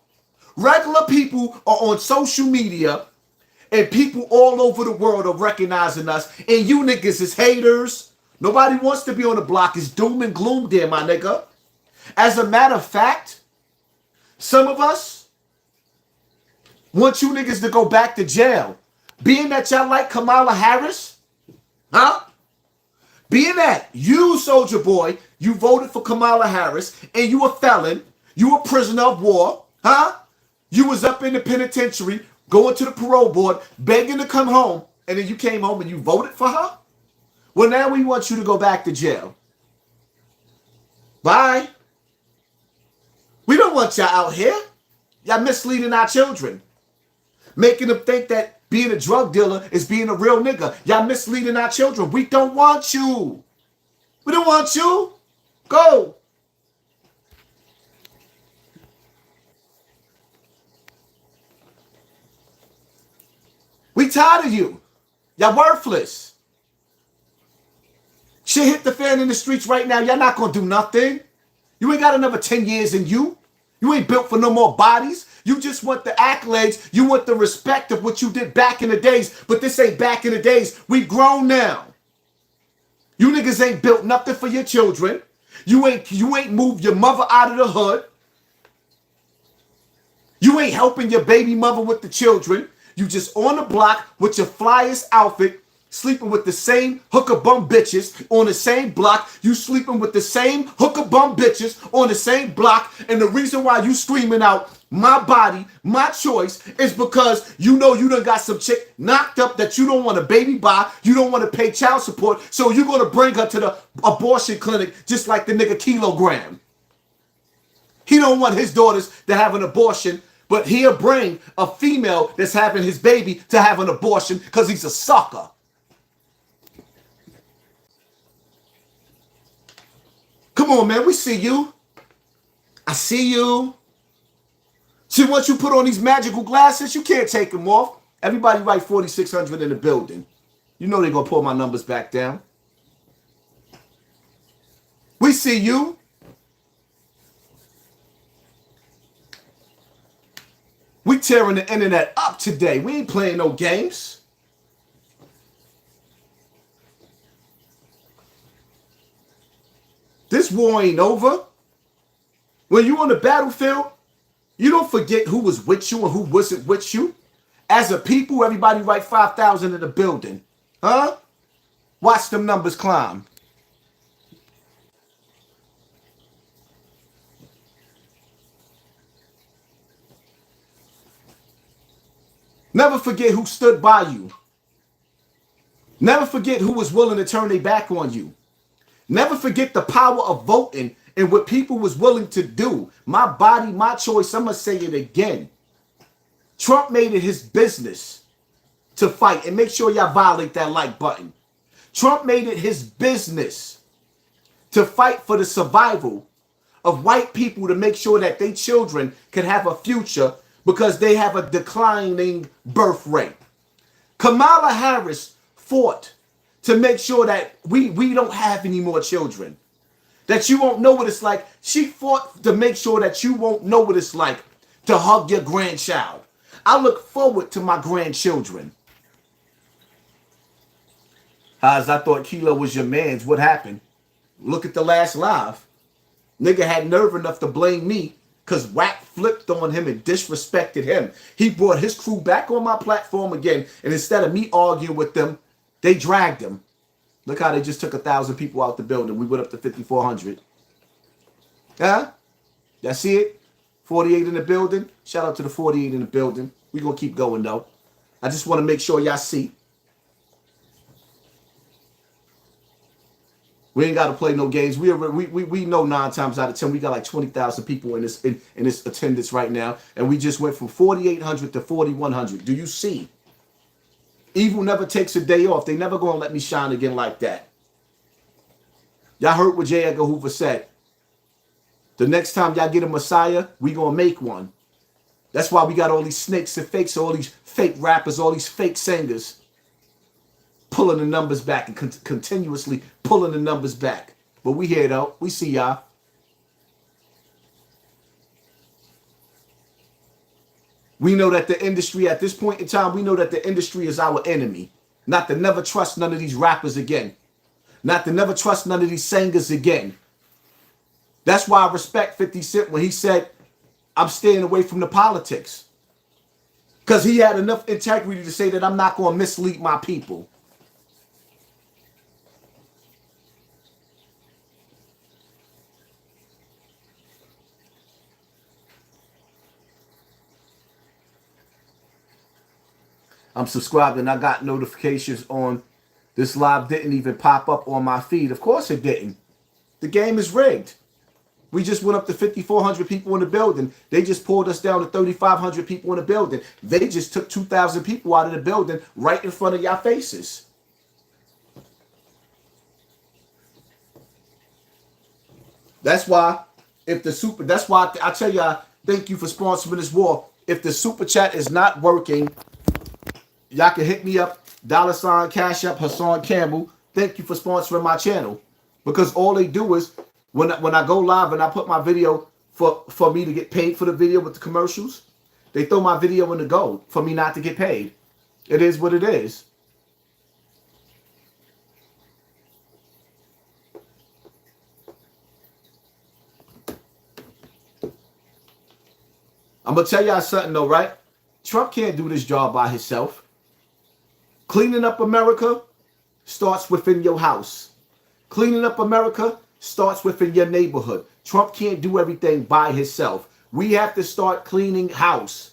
Regular people are on social media, and people all over the world are recognizing us. And you niggas is haters. Nobody wants to be on the block. It's doom and gloom there, my nigga. As a matter of fact, some of us want you niggas to go back to jail. Being that y'all like Kamala Harris, huh? Being that you, soldier boy, you voted for Kamala Harris, and you a felon, you a prisoner of war, huh? You was up in the penitentiary, going to the parole board, begging to come home, and then you came home and you voted for her? Well, now we want you to go back to jail. Bye. We don't want y'all out here. Y'all misleading our children. Making them think that being a drug dealer is being a real nigga. Y'all misleading our children. We don't want you. We don't want you. Go. We tired of you. Y'all worthless. Shit hit the fan in the streets right now. Y'all not gonna do nothing. You ain't got another 10 years in you. You ain't built for no more bodies. You just want the accolades. You want the respect of what you did back in the days. But this ain't back in the days. We grown now. You niggas ain't built nothing for your children. You ain't moved your mother out of the hood. You ain't helping your baby mother with the children. You just on the block with your flyest outfit, sleeping with the same hooker bum bitches on the same block. You sleeping with the same hooker bum bitches on the same block. And the reason why you screaming out, my body, my choice, is because you know you done got some chick knocked up that you don't want to baby by. You don't want to pay child support. So you're going to bring her to the abortion clinic just like the nigga Kilogram. He don't want his daughters to have an abortion, but he'll bring a female that's having his baby to have an abortion because he's a sucker. Come on, man. We see you. I see you. See, once you put on these magical glasses, you can't take them off. Everybody write 4,600 in the building. You know they're going to pull my numbers back down. We see you. We tearing the internet up today. We ain't playing no games. This war ain't over. When you on the battlefield, you don't forget who was with you and who wasn't with you. As a people, everybody write 5,000 in the building. Huh? Watch them numbers climb. Never forget who stood by you. Never forget who was willing to turn their back on you. Never forget the power of voting and what people was willing to do. My body, my choice. I'm going to say it again. Trump made it his business to fight. And make sure y'all violate that like button. Trump made it his business to fight for the survival of white people to make sure that their children can have a future because they have a declining birth rate. Kamala Harris fought to make sure that we don't have any more children. That you won't know what it's like. She fought to make sure that you won't know what it's like to hug your grandchild. I look forward to my grandchildren. As I thought Kilo was your man's. What happened? Look at the last live. Nigga had nerve enough to blame me because WAP flipped on him and disrespected him. He brought his crew back on my platform again. And instead of me arguing with them, they dragged him. Look how they just took 1,000 people out the building. We went up to 5,400. Huh? Y'all see it? 48 in the building. Shout out to the 48 in the building. We gonna keep going though. I just want to make sure y'all see. We ain't got to play no games. We know 9 times out of 10 we got like 20,000 people in this attendance right now, and we just went from 4,800 to 4,100. Do you see? Evil never takes a day off. They never gonna let me shine again like that. Y'all heard what J. Edgar Hoover said. The next time y'all get a Messiah, we gonna make one. That's why we got all these snakes and fakes, all these fake rappers, all these fake singers pulling the numbers back and continuously pulling the numbers back. But we here though. We see y'all. We know that the industry, at this point in time, we know that the industry is our enemy. Not to never trust none of these rappers again. Not to never trust none of these singers again. That's why I respect 50 Cent when he said, I'm staying away from the politics. Because he had enough integrity to say that I'm not going to mislead my people. I'm subscribed and I got notifications on. This live didn't even pop up on my feed. Of course it didn't. The game is rigged. We just went up to 5,400 people in the building. They just pulled us down to 3,500 people in the building. They just took 2,000 people out of the building right in front of your faces. That's why that's why I tell y'all, thank you for sponsoring this war. If the super chat is not working, y'all can hit me up, $ Cash App, Hassan Campbell. Thank you for sponsoring my channel. Because all they do is, when I go live and I put my video for me to get paid for the video with the commercials, they throw my video in the gold for me not to get paid. It is what it is. I'm going to tell y'all something though, right? Trump can't do this job by himself. Cleaning up America starts within your house. Cleaning up America starts within your neighborhood. Trump can't do everything by himself. We have to start cleaning house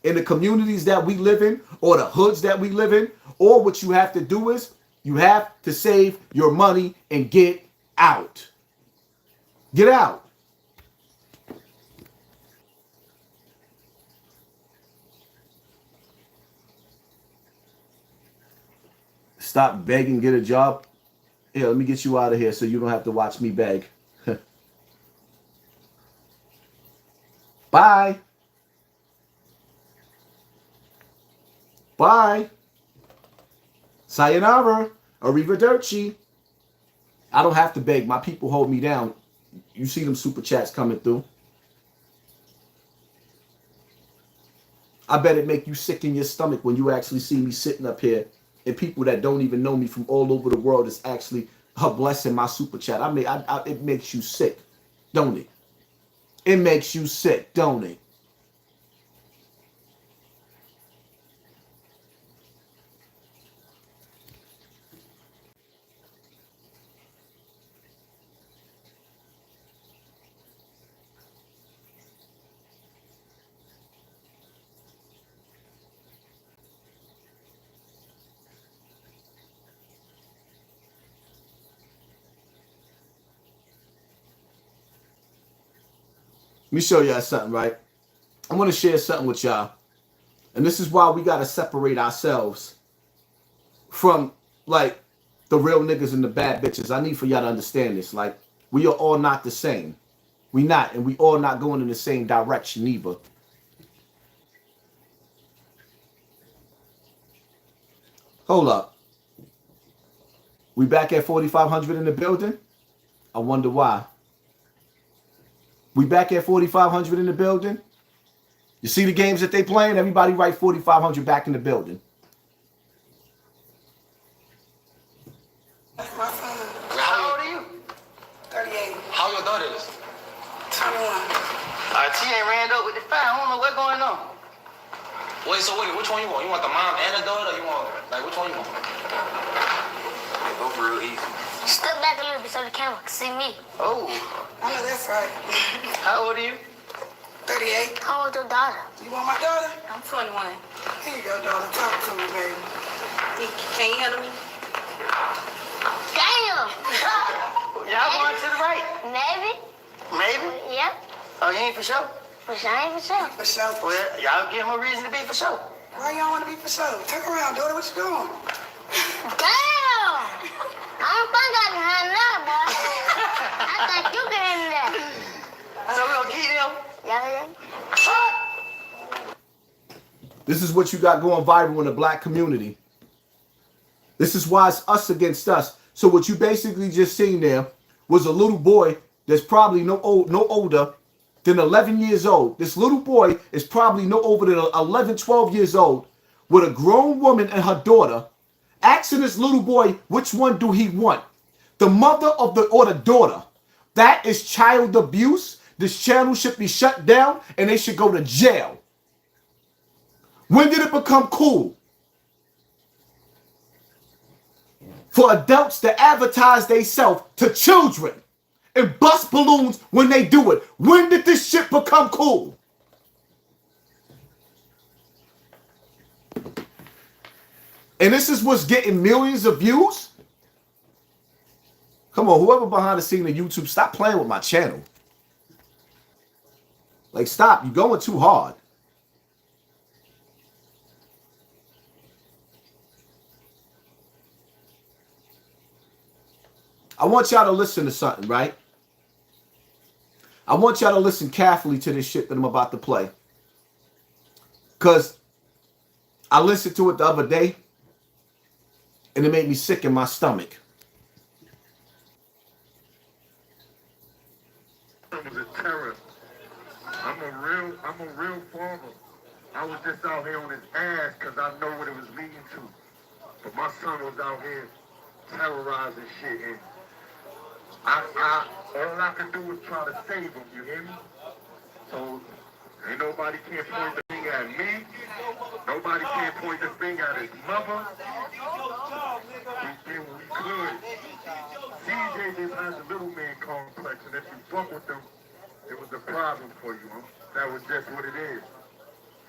in the communities that we live in, or the hoods that we live in. Or what you have to do is you have to save your money and get out. Get out. Stop begging, get a job. Here, let me get you out of here so you don't have to watch me beg. Bye. Bye. Sayonara. Arrivederci. I don't have to beg. My people hold me down. You see them super chats coming through. I bet it make you sick in your stomach when you actually see me sitting up here and people that don't even know me from all over the world is actually blessing my super chat. It makes you sick, don't it? It makes you sick, don't it? Let me show y'all something, right? I want to share something with y'all. And this is why we got to separate ourselves from, like, the real niggas and the bad bitches. I need for y'all to understand this. Like, we are all not the same. We not. And we all not going in the same direction either. Hold up. We back at 4,500 in the building? I wonder why. We back at 4,500 in the building? You see the games that they playing? Everybody write 4,500 back in the building. That's my son. How old are you? 38. How your daughter is? 21. She ain't ran up with the fire. I don't know what's going on. Wait, so which one you want? You want the mom and the daughter, or you want, like, which one you want? They both real easy. Step back a little bit so the camera can see me. Oh. I know that's right. How old are you? 38. How old your daughter? You want my daughter? I'm 21. Here you go, daughter. Talk to me, baby. Can you handle me? Damn! Y'all going to the right? Maybe. Maybe? Yep. Oh, you ain't for sure? For sure, ain't for sure. For sure. Well, y'all give him a reason to be for sure. Why y'all want to be for sure? Turn around, daughter. What you doing? Damn! I don't think I can handle that, boy. I think you can handle that. So we gonna keep them? Yeah. This is what you got going viral in the black community. This is why it's us against us. So what you basically just seen there was a little boy that's probably no older than 11 years old. This little boy is probably no older than 11, 12 years old with a grown woman and her daughter asking this little boy which one do he want, the mother or the daughter. That is child abuse. This channel should be shut down and they should go to jail. When did it become cool for adults to advertise themselves to children and bust balloons when they do it? When did this shit become cool? And this is what's getting millions of views? Come on, whoever behind the scene of YouTube, stop playing with my channel. Like, stop. You're going too hard. I want y'all to listen to something, right? I want y'all to listen carefully to this shit that I'm about to play. Because I listened to it the other day, and it made me sick in my stomach. It was a terror. I'm a real farmer. I was just out here on his ass because I know what it was leading to. But my son was out here terrorizing shit, and all I could do was try to save him, you hear me? So, ain't nobody can point the finger at me. Nobody can point the finger at his mother. We did what we could. CJ just has a little man complex, and if you fuck with them, it was a problem for you, huh? That was just what it is.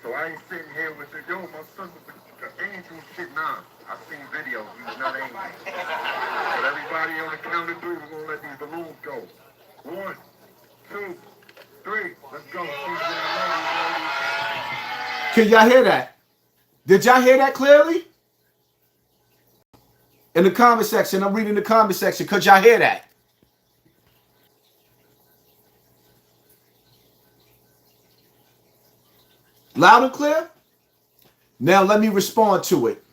So I ain't sitting here with the, yo, my son was an angel shit. Nah, I seen videos. He's not angel. But everybody on the count of three, we're going to let these balloons go. 1, 2, 3. Let's go. Can y'all hear that? Did y'all hear that clearly? In the comment section, I'm reading the comment section. Could y'all hear that? Loud and clear? Now let me respond to it.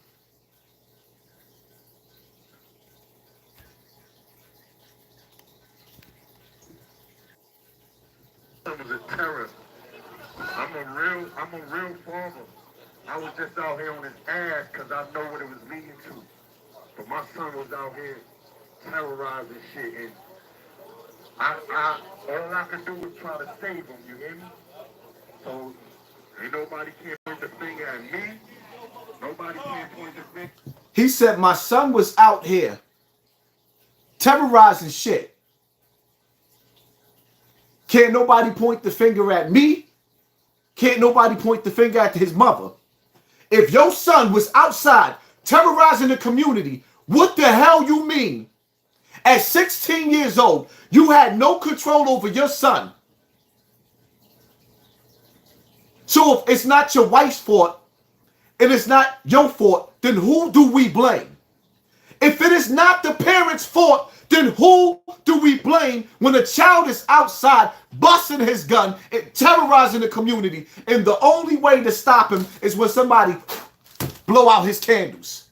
It was a terror. I'm a real farmer. I was just out here on his ass because I know what it was leading to. But my son was out here terrorizing shit, and all I could do was try to save him, you hear me? So, ain't nobody can point the finger at me. Nobody can point the finger. He said my son was out here terrorizing shit. Can't nobody point the finger at me. Can't nobody point the finger at his mother. If your son was outside terrorizing the community, what the hell you mean? At 16 years old, you had no control over your son. So if it's not your wife's fault and it's not your fault, then who do we blame? If it is not the parents' fault, then who do we blame when a child is outside busting his gun and terrorizing the community, and the only way to stop him is when somebody blow out his candles?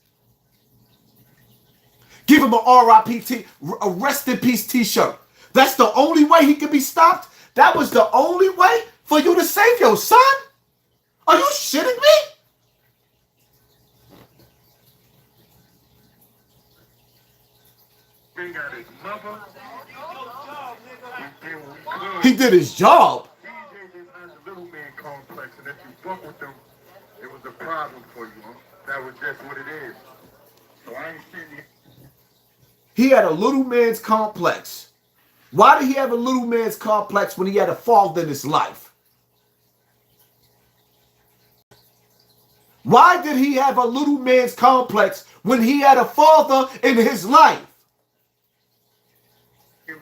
Give him a RIP, a rest in peace t-shirt. That's the only way he can be stopped? That was the only way for you to save your son? Are you shitting me? He did his job. CJ just has a little man complex, and if you fuck with them, it was a problem for you, huh? That was just what it is. So I ain't sitting here. He had a little man's complex. Why did he have a little man's complex when he had a father in his life? Why did he have a little man's complex when he had a father in his life?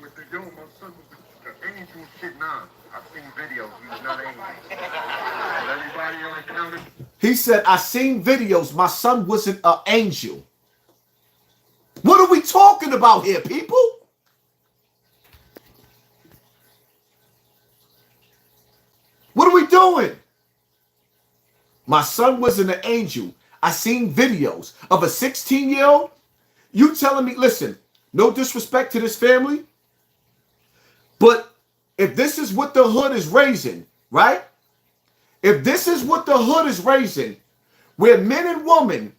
With the yo, my son was an angel shit. Nah, I've seen videos. He's not angel. But everybody on the counter. He said, I seen videos. My son wasn't an angel. What are we talking about here, people? What are we doing? My son wasn't an angel. I seen videos of a 16-year-old. You telling me, listen, no disrespect to this family, but if this is what the hood is raising, right? If this is what the hood is raising, where men and women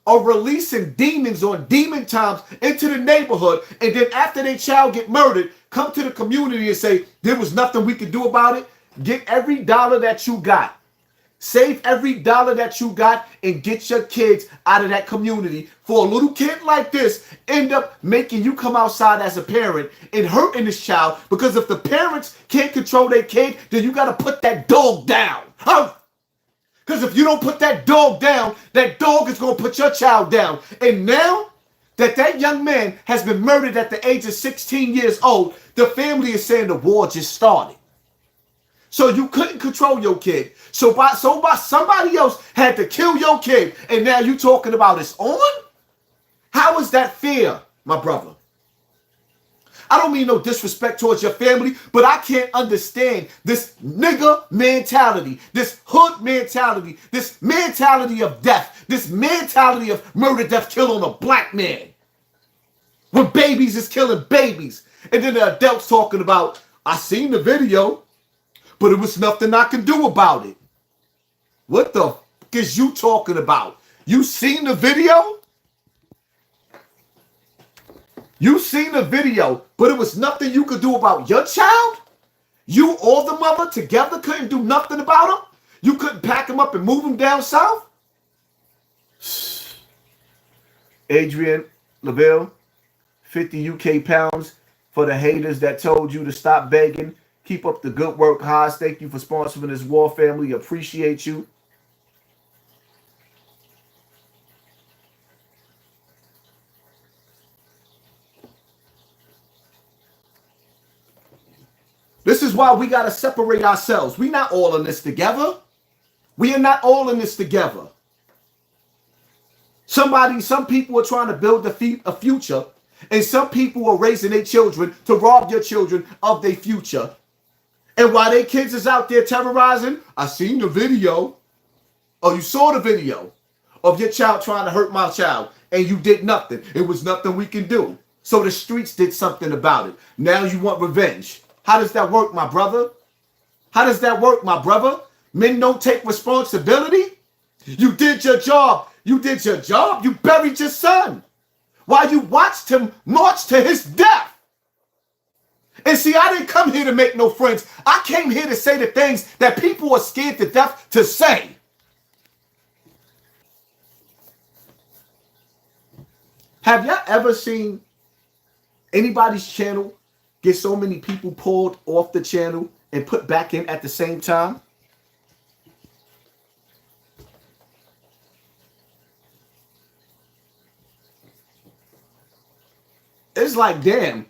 are releasing demons on demon times into the neighborhood, and then after their child get murdered, come to the community and say, there was nothing we could do about it. Get every dollar that you got. Save every dollar that you got and get your kids out of that community. For a little kid like this, end up making you come outside as a parent and hurting this child, because if the parents can't control their kid, then you got to put that dog down. Huh? Because if you don't put that dog down, that dog is going to put your child down. And now that that young man has been murdered at the age of 16 years old, the family is saying the war just started. So you couldn't control your kid. So by somebody else had to kill your kid, and now you talking about it's on? How is that fair, my brother? I don't mean no disrespect towards your family, but I can't understand this nigga mentality, this hood mentality, this mentality of death, this mentality of murder, death, kill on a black man. When babies is killing babies. And then the adults talking about, I seen the video, but it was nothing I can do about it. What the fuck is you talking about? You seen the video? You seen the video, but it was nothing you could do about your child? You or the mother together couldn't do nothing about him? You couldn't pack him up and move him down south? Adrian LaVille, 50 UK pounds for the haters that told you to stop begging. Keep up the good work, Haas. Thank you for sponsoring this war family. Appreciate you. This is why we got to separate ourselves. We're not all in this together. We are not all in this together. Some people are trying to build a future, and some people are raising their children to rob your children of their future. And while their kids is out there terrorizing, I seen the video. Oh, you saw the video of your child trying to hurt my child, and you did nothing. It was nothing we can do. So the streets did something about it. Now you want revenge. How does that work, my brother? How does that work, my brother? Men don't take responsibility? You did your job. You did your job. You buried your son while you watched him march to his death. And see, I didn't come here to make no friends. I came here to say the things that people are scared to death to say. Have y'all ever seen anybody's channel get so many people pulled off the channel and put back in at the same time? It's like, damn.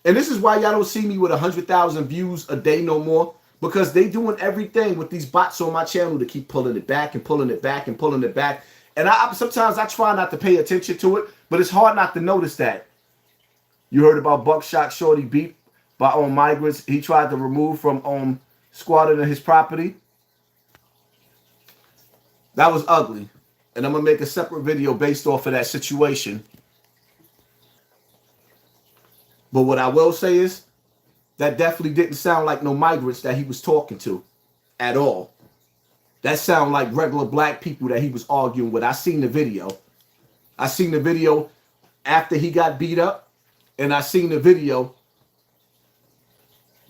And this is why y'all don't see me with 100,000 views a day no more, because they doing everything with these bots on my channel to keep pulling it back and pulling it back and pulling it back. And sometimes I try not to pay attention to it, but it's hard not to notice that. You heard about Buckshot Shorty beat by migrants he tried to remove from squatting on his property. That was ugly. And I'm going to make a separate video based off of that situation. But what I will say is that definitely didn't sound like no migrants that he was talking to at all. That sound like regular black people that he was arguing with. I seen the video. I seen the video after he got beat up, and I seen the video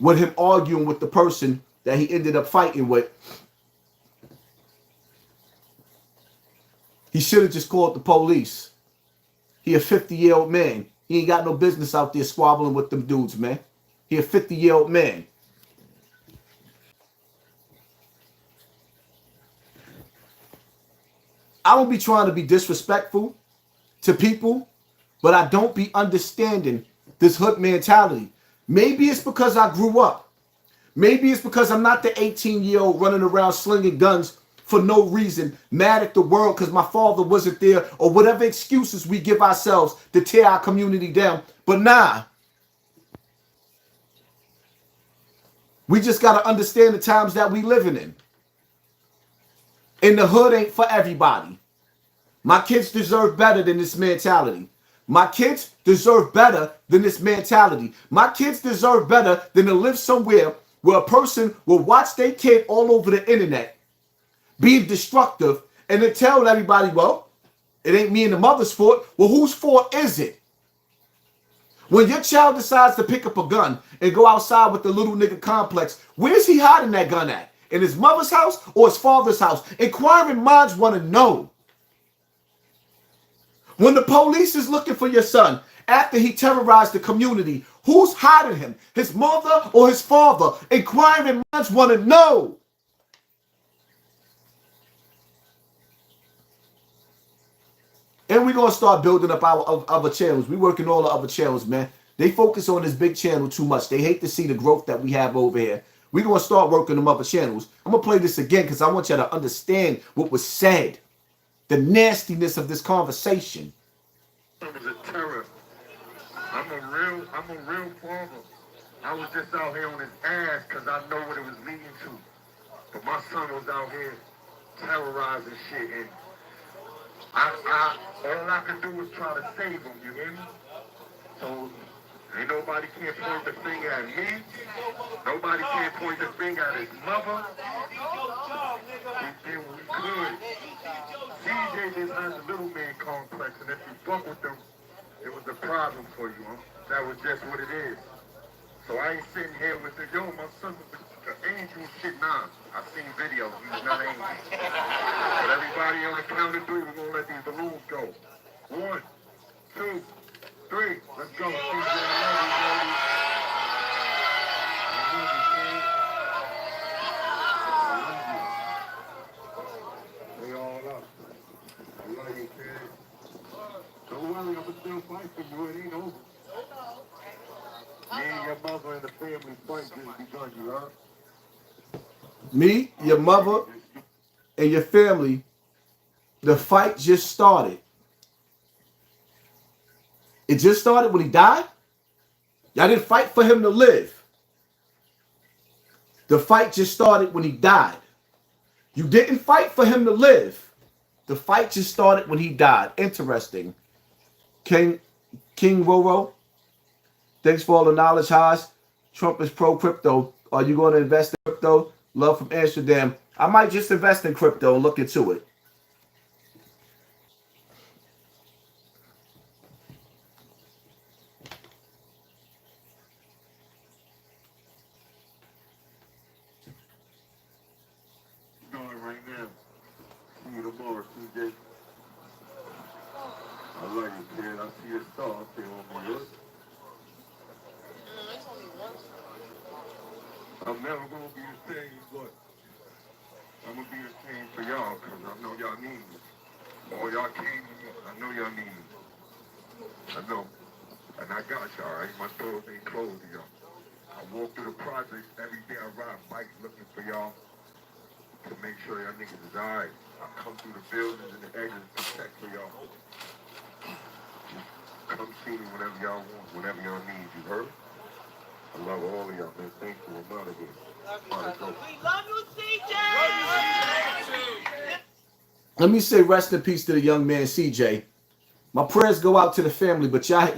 with him arguing with the person that he ended up fighting with. He should have just called the police. He a 50-year-old man. He ain't got no business out there squabbling with them dudes, man. He a 50-year-old man. I don't be trying to be disrespectful to people, but I don't be understanding this hood mentality. Maybe it's because I grew up. Maybe it's because I'm not the 18-year-old running around slinging guns for no reason, mad at the world because my father wasn't there, or whatever excuses we give ourselves to tear our community down. But nah. We just got to understand the times that we living in. And the hood ain't for everybody. My kids deserve better than this mentality. My kids deserve better than this mentality. My kids deserve better than to live somewhere where a person will watch their kid all over the internet being destructive and then tell everybody, well, it ain't me and the mother's fault. Well, whose fault is it? When your child decides to pick up a gun and go outside with the little nigga complex, where's he hiding that gun at? In his mother's house or his father's house? Inquiring minds want to know. When the police is looking for your son after he terrorized the community, who's hiding him? His mother or his father? Inquiring minds want to know. And we're going to start building up our other channels. We working all the other channels, man. They focus on this big channel too much. They hate to see the growth that we have over here. We're going to start working them other channels. I'm going to play this again because I want you to understand what was said. The nastiness of this conversation. It was a terror. I'm a real father. I was just out here on his ass because I know what it was leading to. But my son was out here terrorizing shit, and all I could do was try to save him, you hear me? So ain't nobody can't point the finger at me. Nobody can't point the finger at his mother. We did what we could. CJ just has a little man complex, and if you fuck with them, it was a problem for you, huh? That was just what it is. So I ain't sitting here with the, yo, my son was an angel shit. Nah, I've seen videos. He's not an angel. But everybody on the count of three, we're going to let these balloons go. 1, 2, 3. Let's go. CJ, I love you, baby. I love you. We all up. I love you, kid. Don't worry, I'm going to still fight for you. It ain't over. Me and your mother and the family fight just begun, you heard? Me, your mother, and your family, the fight just started. It just started when he died? Y'all didn't fight for him to live. The fight just started when he died. You didn't fight for him to live. The fight just started when he died. Interesting. King Roro, thanks for all the knowledge, Haas. Trump is pro-crypto. Are you going to invest in crypto? Love from Amsterdam. I might just invest in crypto and look into it. Doing it right now. See you tomorrow, CJ. I love you, kid. I see your star up there on my list. I'm never going to be the same, but I'm going to be the same for y'all, because I know y'all need me. All y'all came to me, I know y'all need me. I know. And I got y'all, right? My doors ain't closed to y'all. I walk through the projects every day. I ride bikes looking for y'all to make sure y'all niggas is alright. I come through the buildings and the exits to check for y'all. Just come see me whenever y'all want, whenever y'all need. You heard? I love all of y'all, man. Thank you. I'm out of here. We love you, CJ. Let me say rest in peace to the young man, CJ. My prayers go out to the family, but y'all had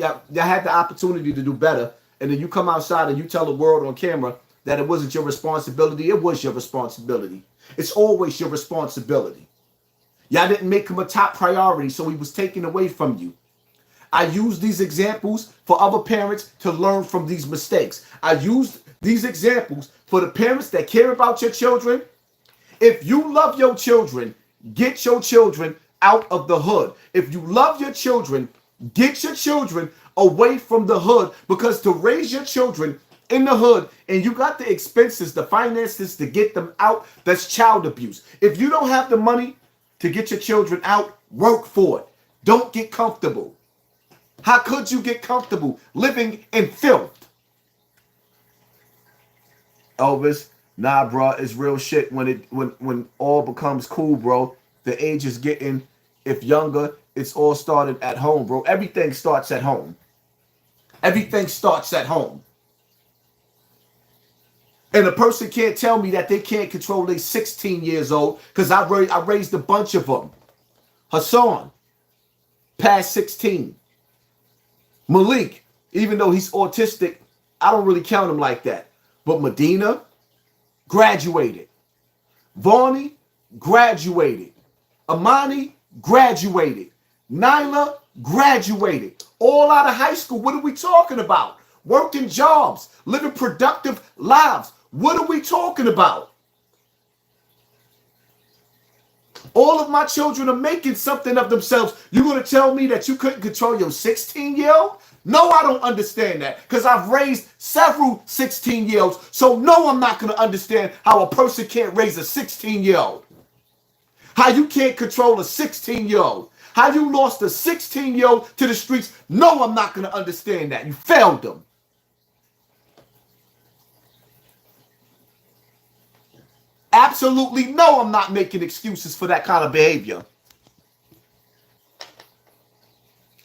the opportunity to do better. And then you come outside and you tell the world on camera that it wasn't your responsibility. It was your responsibility. It's always your responsibility. Y'all didn't make him a top priority, so he was taken away from you. I use these examples for other parents to learn from these mistakes. I used these examples for the parents that care about your children. If you love your children, get your children out of the hood. If you love your children, get your children away from the hood, because to raise your children in the hood and you got the expenses, the finances to get them out, that's child abuse. If you don't have the money to get your children out, work for it. Don't get comfortable. How could you get comfortable living in filth? Elvis, nah, bro, it's real shit when all becomes cool, bro. The age is getting, if younger, it's all started at home, bro. Everything starts at home. Everything starts at home. And a person can't tell me that they can't control their 16 years old, because I raised a bunch of them. HASSAN, past 16. Malik, even though he's autistic, I don't really count him like that. But Medina, graduated. Vaughnie, graduated. Amani, graduated. Nyla, graduated. All out of high school. What are we talking about? Working jobs, living productive lives. What are we talking about? All of my children are making something of themselves. You're going to tell me that you couldn't control your 16-year-old? No, I don't understand that, because I've raised several 16-year-olds. So no, I'm not going to understand how a person can't raise a 16-year-old. How you can't control a 16-year-old. How you lost a 16-year-old to the streets. No, I'm not going to understand that. You failed them. Absolutely no, I'm not making excuses for that kind of behavior.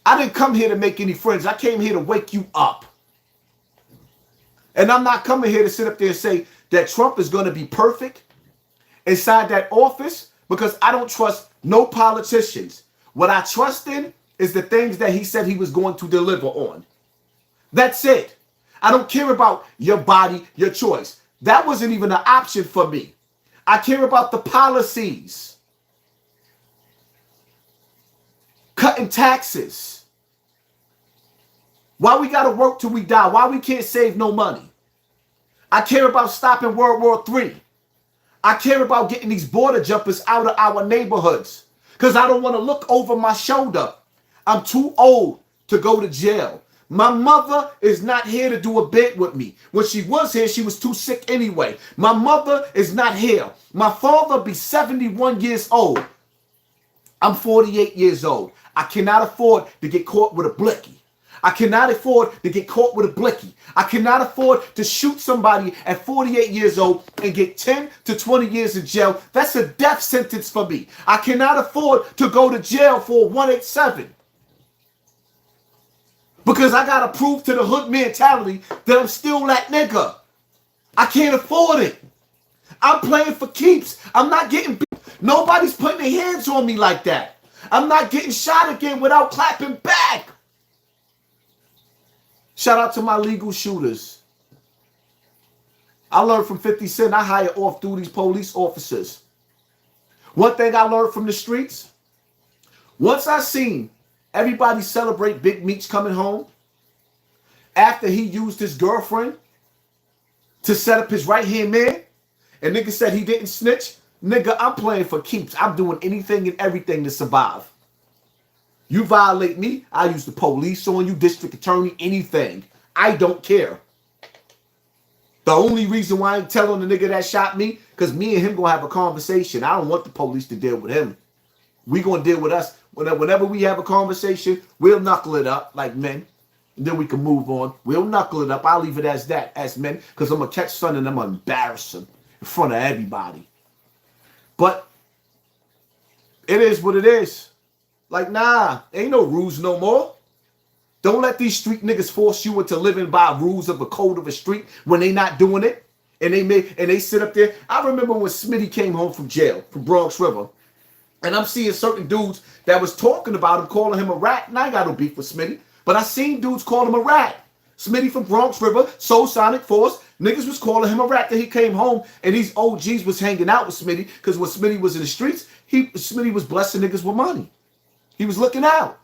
I didn't come here to make any friends. I came here to wake you up. And I'm not coming here to sit up there and say that Trump is going to be perfect inside that office, because I don't trust no politicians. What I trust in is the things that he said he was going to deliver on. That's it. I don't care about your body, your choice. That wasn't even an option for me. I care about the policies. Cutting taxes. Why we got to work till we die? Why we can't save no money? I care about stopping World War III. I care about getting these border jumpers out of our neighborhoods, because I don't want to look over my shoulder. I'm too old to go to jail. My mother is not here to do a bid with me. When she was here, she was too sick anyway. My mother is not here. My father be 71 years old. I'm 48 years old. I cannot afford to get caught with a blicky. I cannot afford to get caught with a blicky. I cannot afford to shoot somebody at 48 years old and get 10 to 20 years in jail. That's a death sentence for me. I cannot afford to go to jail for a 187. Because I got to prove to the hood mentality that I'm still that nigga. I can't afford it. I'm playing for keeps. I'm not getting beat. Nobody's putting their hands on me like that. I'm not getting shot again without clapping back. Shout out to my legal shooters. I learned from 50 Cent. I hire off-duty police officers. One thing I learned from the streets, once I seen everybody celebrate Big Meech coming home after he used his girlfriend to set up his right-hand man, and nigga said he didn't snitch, nigga, I'm playing for keeps. I'm doing anything and everything to survive. You violate me, I use the police on you, district attorney, anything. I don't care. The only reason why I ain't telling the nigga that shot me, because me and him gonna have a conversation. I don't want the police to deal with him. We gonna deal with us. Whenever we have a conversation, we'll knuckle it up like men. And then we can move on. We'll knuckle it up. I'll leave it as that, as men, because I'm gonna catch son and I'm gonna embarrass him in front of everybody. But it is what it is. Like, nah, ain't no rules no more. Don't let these street niggas force you into living by rules of a code of a street when they not doing it. And they sit up there. I remember when Smitty came home from jail, from Bronx River. And I'm seeing certain dudes that was talking about him, calling him a rat. And I ain't got no beef with Smitty. But I seen dudes call him a rat. Smitty from Bronx River, Soul Sonic Force. Niggas was calling him a rat that he came home. And these OGs was hanging out with Smitty. Because when Smitty was in the streets, Smitty was blessing niggas with money. He was looking out.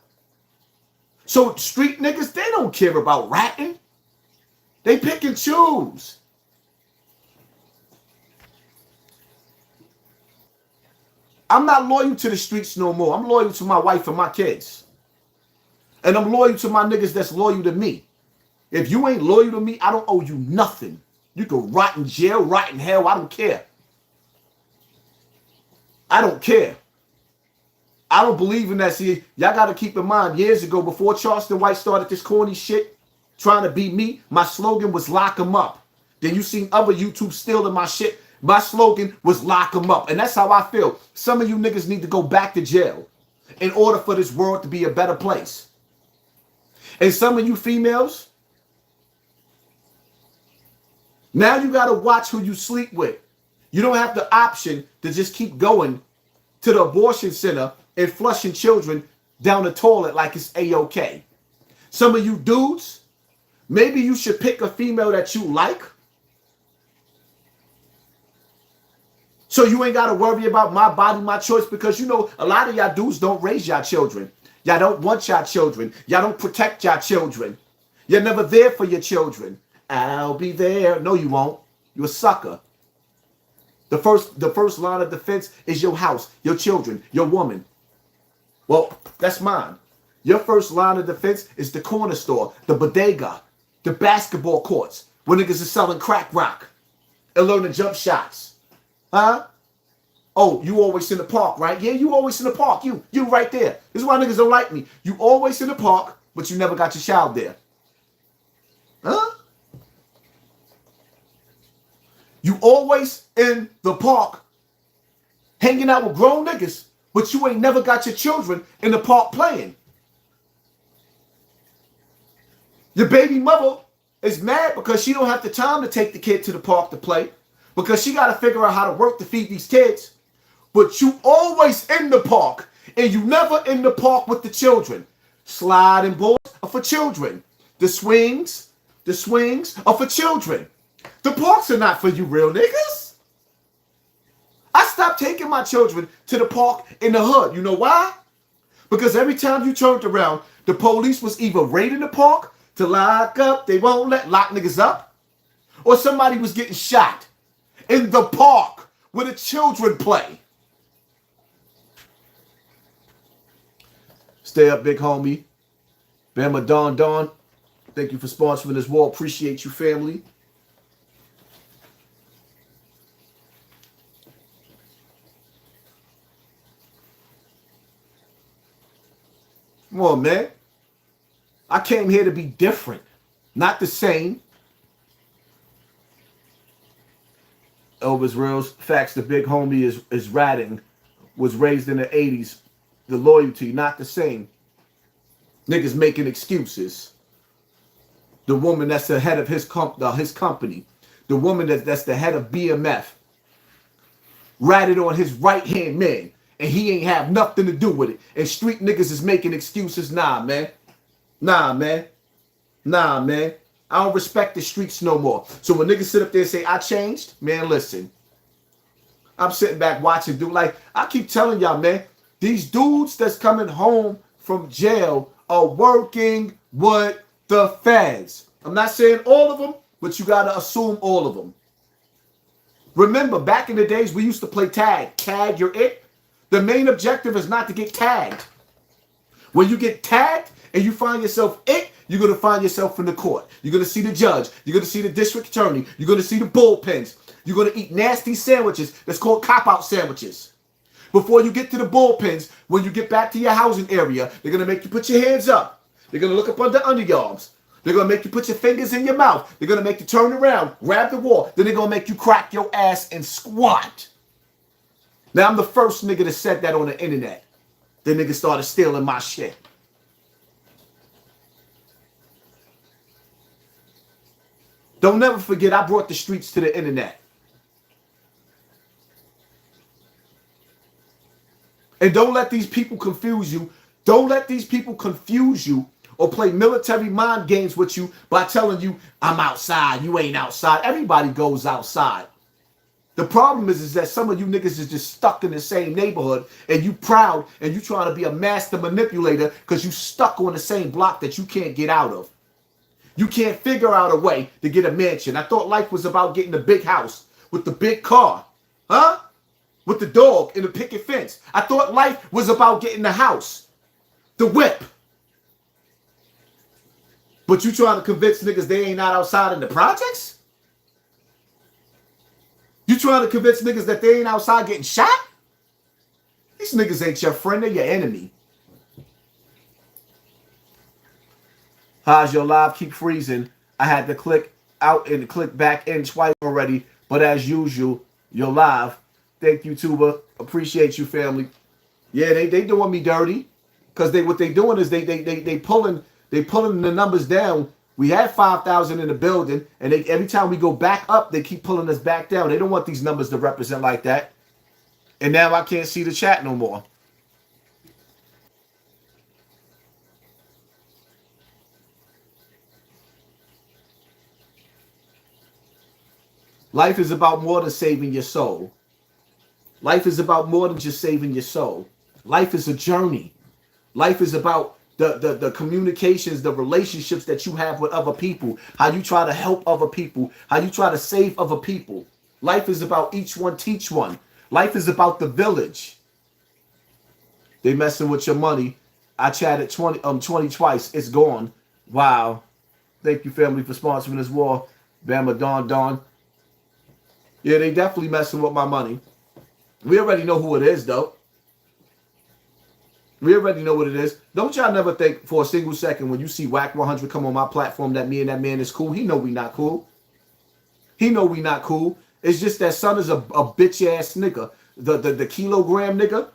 So street niggas, they don't care about ratting. They pick and choose. I'm not loyal to the streets no more. I'm loyal to my wife and my kids. And I'm loyal to my niggas that's loyal to me. If you ain't loyal to me, I don't owe you nothing. You can rot in jail, rot in hell. I don't care. I don't care. I don't believe in that. See, y'all got to keep in mind, years ago, before Charleston White started this corny shit, trying to beat me, my slogan was lock 'em up. Then you seen other YouTube stealing my shit. My slogan was lock 'em up. And that's how I feel. Some of you niggas need to go back to jail in order for this world to be a better place. And some of you females, now you got to watch who you sleep with. You don't have the option to just keep going to the abortion center and flushing children down the toilet like it's A-OK. Some of you dudes, maybe you should pick a female that you like. So you ain't got to worry about my body, my choice, because you know a lot of y'all dudes don't raise y'all children. Y'all don't want y'all children. Y'all don't protect y'all children. You're never there for your children. I'll be there. No, you won't. You're a sucker. The first line of defense is your house, your children, your woman. Well, that's mine. Your first line of defense is the corner store, the bodega, the basketball courts, where niggas is selling crack rock and learning jump shots. Huh? Oh, you always in the park, right? Yeah, you always in the park. You right there. This is why niggas don't like me. You always in the park, but you never got your child there. Huh? You always in the park hanging out with grown niggas, but you ain't never got your children in the park playing. Your baby mother is mad because she don't have the time to take the kid to the park to play, because she got to figure out how to work to feed these kids. But you always in the park, and you never in the park with the children. Sliding boards are for children. The swings are for children. The parks are not for you real niggas. I stopped taking my children to the park in the hood. You know why? Because every time you turned around, the police was either raiding the park to lock up, they won't lock niggas up, or somebody was getting shot in the park where the children play. Stay up, big homie. Bama Don. Thank you for sponsoring this wall. Appreciate you, family. Come on, man. I came here to be different, not the same. Elvis Reels, facts, the big homie is ratting, was raised in the 80s. The loyalty, not the same. Niggas making excuses. The woman that's the head of his company, the woman that's the head of BMF, ratted on his right-hand man, and he ain't have nothing to do with it. And street niggas is making excuses. Nah, man. I don't respect the streets no more. So when niggas sit up there and say, I changed, man, listen. I'm sitting back watching, dude. Like, I keep telling y'all, man, these dudes that's coming home from jail are working with the feds. I'm not saying all of them, but you got to assume all of them. Remember, back in the days, we used to play tag. Tag, you're it. The main objective is not to get tagged. When you get tagged and you find yourself it, you're going to find yourself in the court. You're going to see the judge. You're going to see the district attorney. You're going to see the bullpens. You're going to eat nasty sandwiches that's called cop-out sandwiches. Before you get to the bullpens, when you get back to your housing area, they're going to make you put your hands up. They're going to look up under your arms. They're going to make you put your fingers in your mouth. They're going to make you turn around, grab the wall. Then they're going to make you crack your ass and squat. Now, I'm the first nigga that said that on the internet. The nigga started stealing my shit. Don't never forget, I brought the streets to the internet. And don't let these people confuse you. Don't let these people confuse you or play military mind games with you by telling you, I'm outside, you ain't outside. Everybody goes outside. The problem is that some of you niggas is just stuck in the same neighborhood and you proud and you trying to be a master manipulator because you stuck on the same block that you can't get out of. You can't figure out a way to get a mansion. I thought life was about getting the big house with the big car. Huh? With the dog and the picket fence. I thought life was about getting the house. The whip. But you trying to convince niggas they ain't not outside in the projects? You trying to convince niggas that they ain't outside getting shot? These niggas ain't your friend, they're your enemy. How's your live? Keep freezing. I had to click out and click back in twice already. But as usual, you're live. Thank you, Tuba. Appreciate you, family. Yeah, they doing me dirty. Because what they doing is they pulling the numbers down. We had 5,000 in the building, and every time we go back up, they keep pulling us back down. They don't want these numbers to represent like that. And now I can't see the chat no more. Life is about more than saving your soul. Life is about more than just saving your soul. Life is a journey. Life is about the communications, the relationships that you have with other people, how you try to help other people, how you try to save other people. Life is about each one teach one. Life is about the village. They messing with your money. I chatted 20 twice. It's gone. Wow. Thank you, family, for sponsoring this war. Bama Don. Yeah, they definitely messing with my money. We already know who it is, though. We already know what it is. Don't y'all never think for a single second when you see Whack 100 come on my platform that me and that man is cool. He know we not cool. He know we not cool. It's just that son is a bitch ass nigga. The kilogram nigga.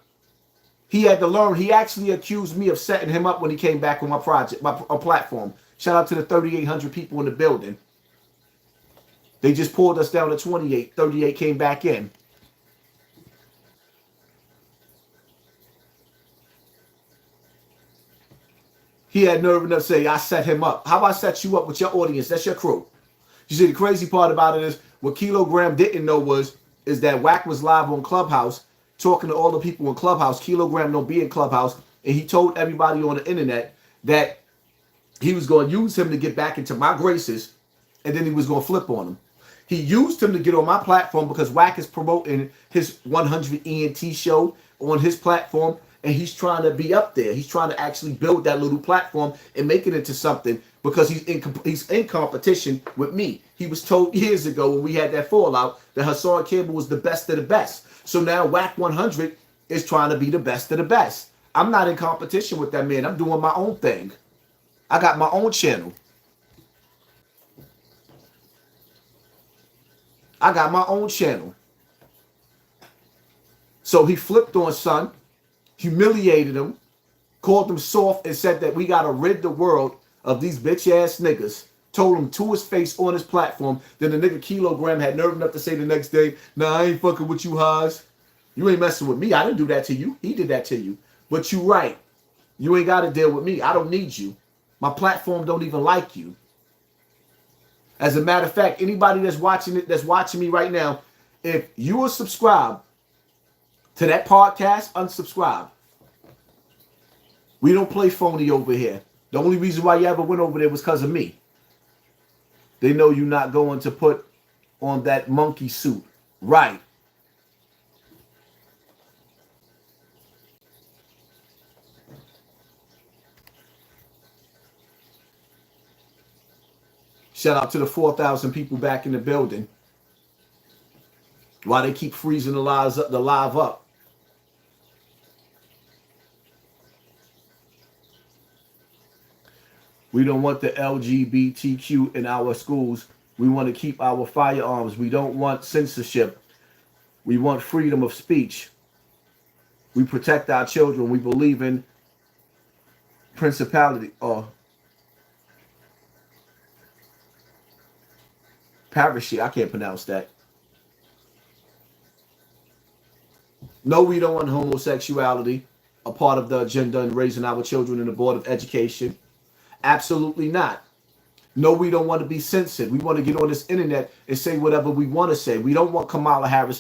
He had to learn. He actually accused me of setting him up when he came back on my project, my platform. Shout out to the 3,800 people in the building. They just pulled us down to 28. 38 came back in. He had nerve enough to say, I set him up. How I set you up with your audience? That's your crew. You see, the crazy part about it is what Kilogram didn't know is that Wack was live on Clubhouse talking to all the people in Clubhouse. Kilogram don't be in Clubhouse. And he told everybody on the internet that he was going to use him to get back into my graces, and then he was going to flip on him. He used him to get on my platform because Wack is promoting his 100 ENT show on his platform, and he's trying to be up there. He's trying to actually build that little platform and make it into something because he's in competition with me. He was told years ago when we had that fallout that HASSAN Campbell was the best of the best. So now Wack 100 is trying to be the best of the best. I'm not in competition with that man. I'm doing my own thing. I got my own channel. I got my own channel. So he flipped on son, humiliated him, called him soft, and said that we got to rid the world of these bitch ass niggas. Told him to his face on his platform. Then the nigga Kilogram had nerve enough to say the next day, nah, I ain't fucking with you, Haas. You ain't messing with me. I didn't do that to you. He did that to you. But you right. You ain't got to deal with me. I don't need you. My platform don't even like you. As a matter of fact, anybody that's watching me right now, if you are subscribed to that podcast, unsubscribe. We don't play phony over here. The only reason why you ever went over there was because of me. They know you're not going to put on that monkey suit. Right. Shout out to the 4,000 people back in the building. While they keep freezing the live up. We don't want the LGBTQ in our schools. We want to keep our firearms. We don't want censorship. We want freedom of speech. We protect our children. We believe in principality or parachute. I can't pronounce that. No, we don't want homosexuality a part of the agenda in raising our children in the Board of Education. Absolutely not. No, we don't want to be censored. We want to get on this internet and say whatever we want to say. We don't want Kamala Harris